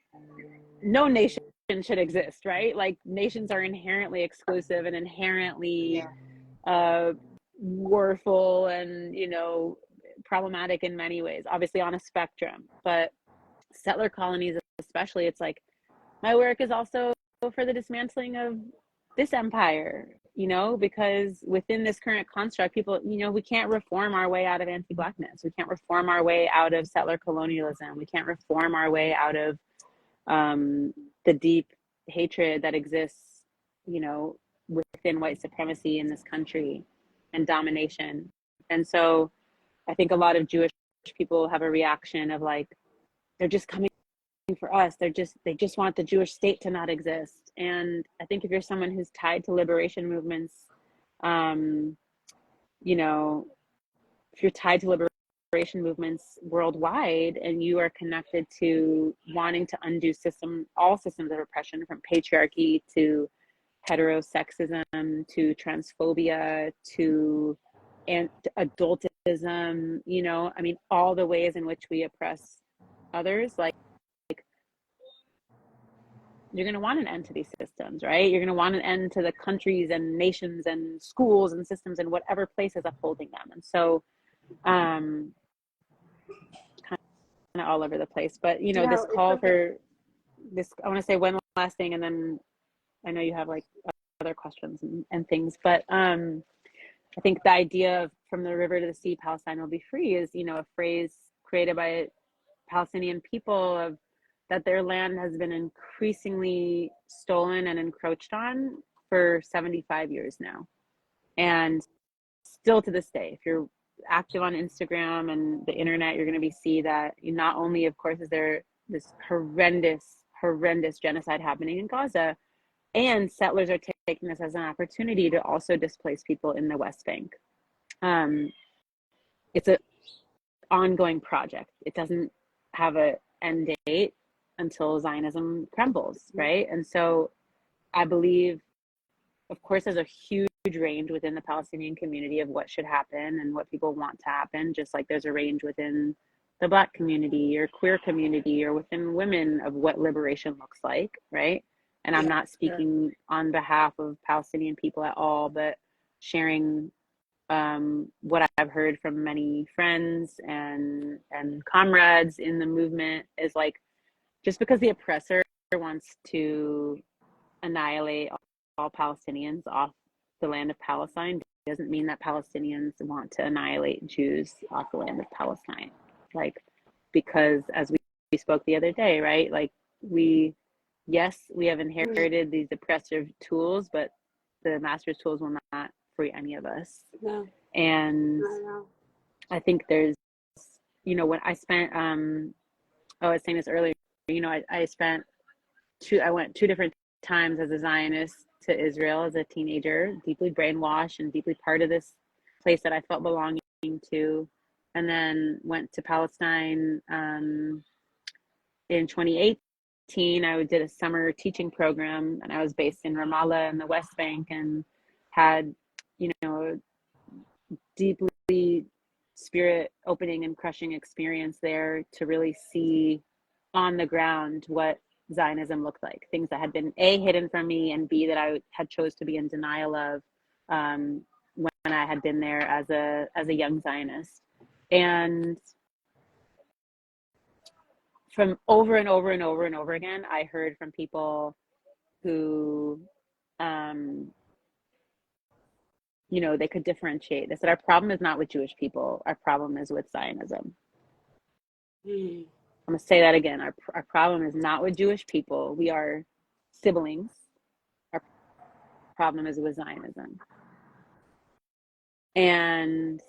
no nation should exist, right? Like, nations are inherently exclusive and inherently warful and problematic in many ways, obviously on a spectrum. But settler colonies especially, it's like, my work is also for the dismantling of this empire, because within this current construct, people, we can't reform our way out of anti-blackness. We can't reform our way out of settler colonialism. We can't reform our way out of the deep hatred that exists, within white supremacy in this country and domination. And so I think a lot of Jewish people have a reaction of like, they're just coming for us. They just want the Jewish state to not exist. And I think if you're someone who's tied to liberation movements, if you're tied to liberation movements worldwide and you are connected to wanting to undo all systems of oppression, from patriarchy to heterosexism to transphobia to and adultism, you know, I mean, all the ways in which we oppress others, like you're going to want an end to these systems, right? You're going to want an end to the countries and nations and schools and systems and whatever place is upholding them. And so, kind of all over the place, but you know, this No, it's call okay. for this, I want to say one last thing, and then I know you have like other questions and things, but I think the idea of from the river to the sea, Palestine will be free is, you know, a phrase created by Palestinian people of that their land has been increasingly stolen and encroached on for 75 years now. And still to this day, if you're active on Instagram and the internet, you're going to be see that not only, of course, is there this horrendous genocide happening in Gaza, and settlers are taking this as an opportunity to also displace people in the West Bank. It's an ongoing project. It doesn't have an end date until Zionism crumbles, right? And so I believe, of course, there's a huge range within the Palestinian community of what should happen and what people want to happen, just like there's a range within the Black community or queer community or within women of what liberation looks like, right? And I'm not speaking on behalf of Palestinian people at all, but sharing what I've heard from many friends and comrades in the movement is like, just because the oppressor wants to annihilate all Palestinians off the land of Palestine doesn't mean that Palestinians want to annihilate Jews off the land of Palestine. Like, because as we spoke the other day, right? Like yes, we have inherited these oppressive tools, but the master's tools will not free any of us. No. And I think there's, you know, when I spent, I was saying this earlier, you know, I went two different times as a Zionist to Israel as a teenager, deeply brainwashed and deeply part of this place that I felt belonging to, and then went to Palestine in 2018. I did a summer teaching program, and I was based in Ramallah in the West Bank, and had, you know, deeply spirit opening and crushing experience there to really see on the ground what Zionism looked like, things that had been A, hidden from me, and B, that I had chose to be in denial of when I had been there as a young Zionist. And from over and over and over and over again, I heard from people who you know, they could differentiate. They said, our problem is not with Jewish people. Our problem is with Zionism. I'm going to say that again. Our problem is not with Jewish people. We are siblings. Our problem is with Zionism. And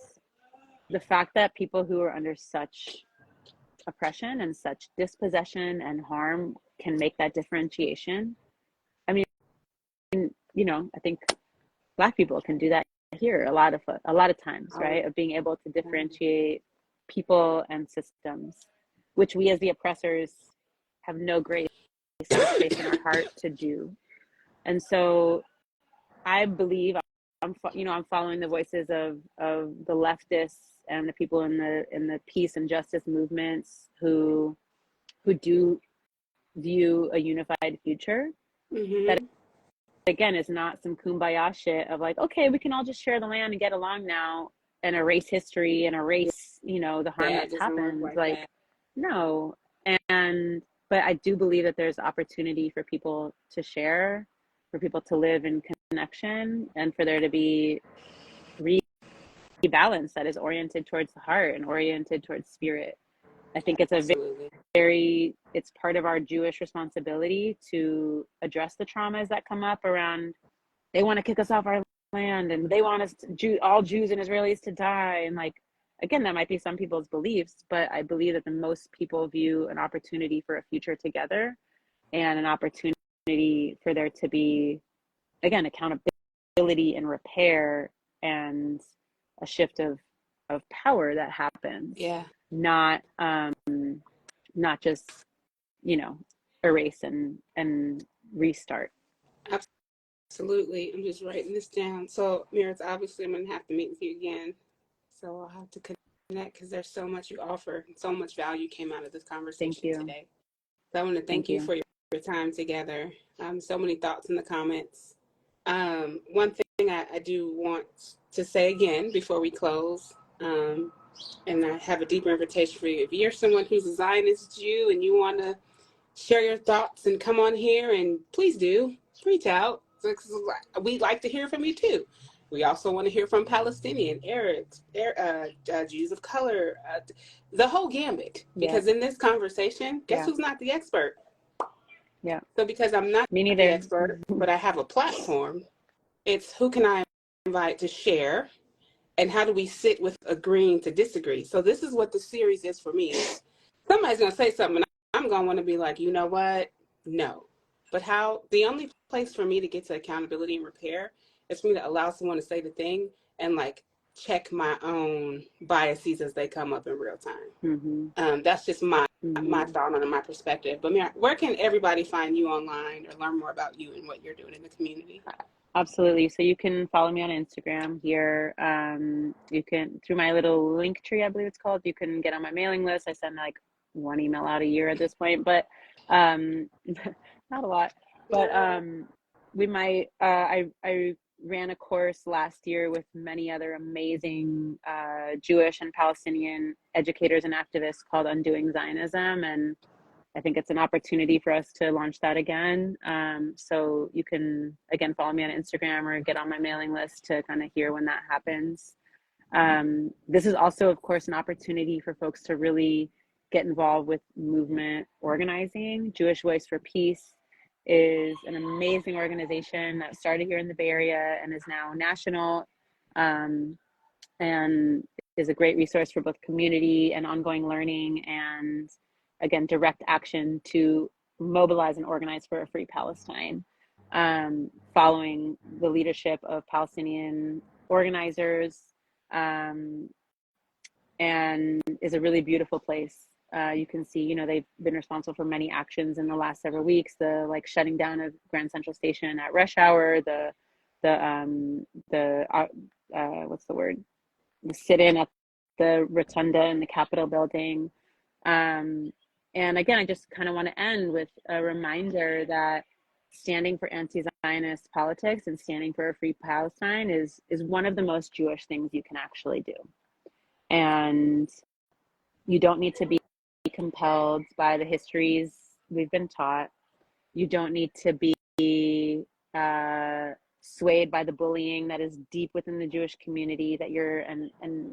the fact that people who are under such oppression and such dispossession and harm can make that differentiation. I mean, you know, I think Black people can do that here a lot of times, right? Of being able to differentiate people and systems, which we as the oppressors have no grace or space in our heart to do. And so I believe I'm following the voices of the leftists and the people in the peace and justice movements who do view a unified future. That again is not some kumbaya shit of like, okay, we can all just share the land and get along now and erase history and erase, you know, the harm that's happened. Like no. But I do believe that there's opportunity for people to share, for people to live in connection, and for there to be rebalance that is oriented towards the heart and oriented towards spirit. I think it's it's part of our Jewish responsibility to address the traumas that come up around, they want to kick us off our land and they want us all Jews and Israelis to die. And like, again, that might be some people's beliefs, but I believe that the most people view an opportunity for a future together and an opportunity for there to be, again, accountability and repair and a shift of power that happens. Not just, you know, erase and restart. Absolutely. I'm just writing this down. So, Mira, obviously I'm going to have to meet with you again So I'll have to connect because there's so much you offer. So much value came out of this Thank conversation you. today. So I want to Thank thank you you. for your time together. So many thoughts in the comments. One thing I do want to say again before we close, and I have a deeper invitation for you. If you're someone who's a Zionist Jew and you want to share your thoughts and come on here, and please do reach out. We'd like to hear from you too. We also want to hear from Palestinian, Arabs, Jews of color, the whole gambit. Because in this conversation, guess who's not the expert? Yeah. So because I'm not Me the neither. expert, but I have a platform, it's who can I invite to share, and how do we sit with agreeing to disagree? So this is what the series is for me. Is somebody's going to say something, and I'm going to want to be like, you know what? No. But how? The only place for me to get to accountability and repair is for me to allow someone to say the thing and like check my own biases as they come up in real time. That's just my thought on it, my perspective. But Mira, where can everybody find you online or learn more about you and what you're doing in the community? Absolutely. So you can follow me on Instagram here. You can, through my little link tree, I believe it's called, you can get on my mailing list. I send like one email out a year at this point, but not a lot. But we might, I ran a course last year with many other amazing Jewish and Palestinian educators and activists called Undoing Zionism. And I think it's an opportunity for us to launch that again. So you can, again, follow me on Instagram or get on my mailing list to kind of hear when that happens. This is also, of course, an opportunity for folks to really get involved with movement organizing. Jewish Voice for Peace is an amazing organization that started here in the Bay Area and is now national, and is a great resource for both community and ongoing learning, and again, direct action to mobilize and organize for a free Palestine, following the leadership of Palestinian organizers, and is a really beautiful place. You can see, they've been responsible for many actions in the last several weeks, the like shutting down of Grand Central Station at rush hour, the what's the word? The sit-in at the rotunda in the Capitol building. And again, I just kind of want to end with a reminder that standing for anti-Zionist politics and standing for a free Palestine is one of the most Jewish things you can actually do. And you don't need to be compelled by the histories we've been taught. You don't need to be swayed by the bullying that is deep within the Jewish community, that you're an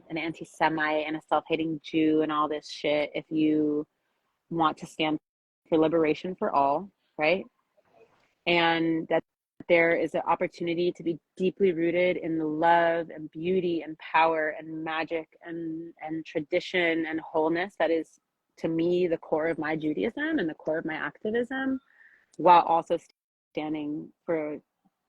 anti-Semite and a self-hating Jew and all this shit, if you want to stand for liberation for all, right? And that there is an opportunity to be deeply rooted in the love and beauty and power and magic and tradition and wholeness that is, to me, the core of my Judaism and the core of my activism, while also standing for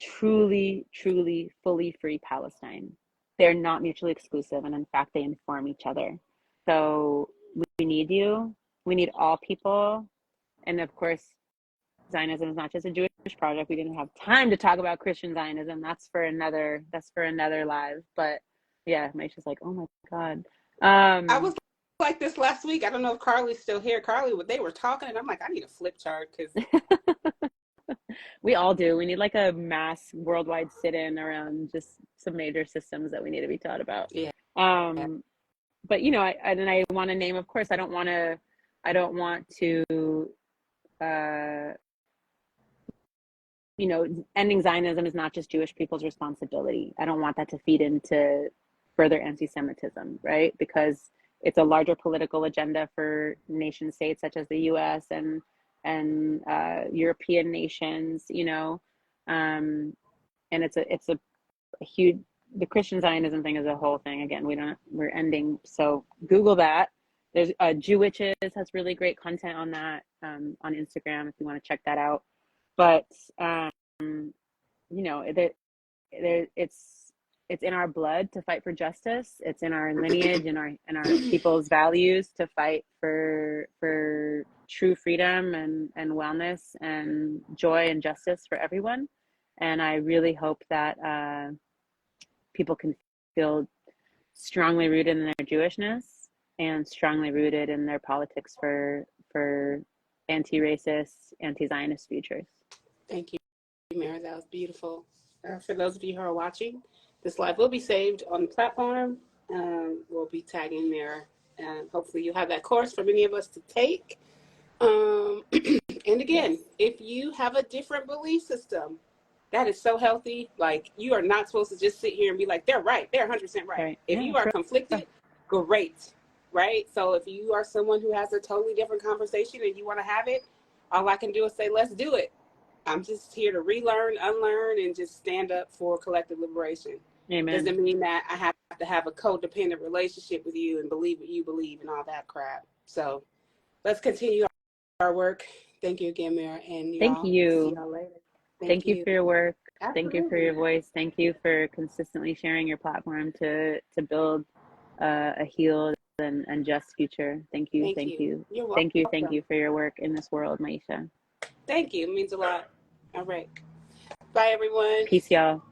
truly, truly, fully free Palestine. They're not mutually exclusive, and in fact, they inform each other. So we need you. We need all people. And of course, Zionism is not just a Jewish project. We didn't have time to talk about Christian Zionism. That's for another live. But yeah, Maisha's like, oh my God. I was like this last week. I don't know if Carly's still here. Carly, they were talking, and I'm like, I need a flip chart because we all do. We need like a mass worldwide sit-in around just some major systems that we need to be taught about. Yeah. But I want to name, of course, I don't want to ending Zionism is not just Jewish people's responsibility. I don't want that to feed into further anti-Semitism, right? Because it's a larger political agenda for nation states such as the U.S. and European nations, and it's a huge. The Christian Zionism thing is a whole thing. Again, we're ending. So Google that. There's Jewitches has really great content on that on Instagram if you want to check that out. But it's in our blood to fight for justice. It's in our lineage, in our people's values to fight for true freedom and wellness and joy and justice for everyone. And I really hope that people can feel strongly rooted in their Jewishness and strongly rooted in their politics for anti-racist, anti-Zionist futures. Thank you, Mira. That was beautiful. For those of you who are watching, this live will be saved on the platform. We'll be tagging there. And hopefully you'll have that course for many of us to take. And again, if you have a different belief system, that is so healthy. Like, you are not supposed to just sit here and be like, they're right. They're 100% right. If you are conflicted, great, right? So if you are someone who has a totally different conversation and you want to have it, all I can do is say, let's do it. I'm just here to relearn, unlearn, and just stand up for collective liberation. Amen. Doesn't mean that I have to have a codependent relationship with you and believe what you believe and all that crap. So let's continue our work. Thank you again, Mira. And y'all, thank you. See y'all later. Thank you for your work. Absolutely. Thank you for your voice. Thank you for consistently sharing your platform to build a healed and just future. Thank you. Thank you. You're welcome. Thank you. Thank you for your work in this world, Maisha. Thank you. It means a lot. All right. Bye, everyone. Peace, y'all.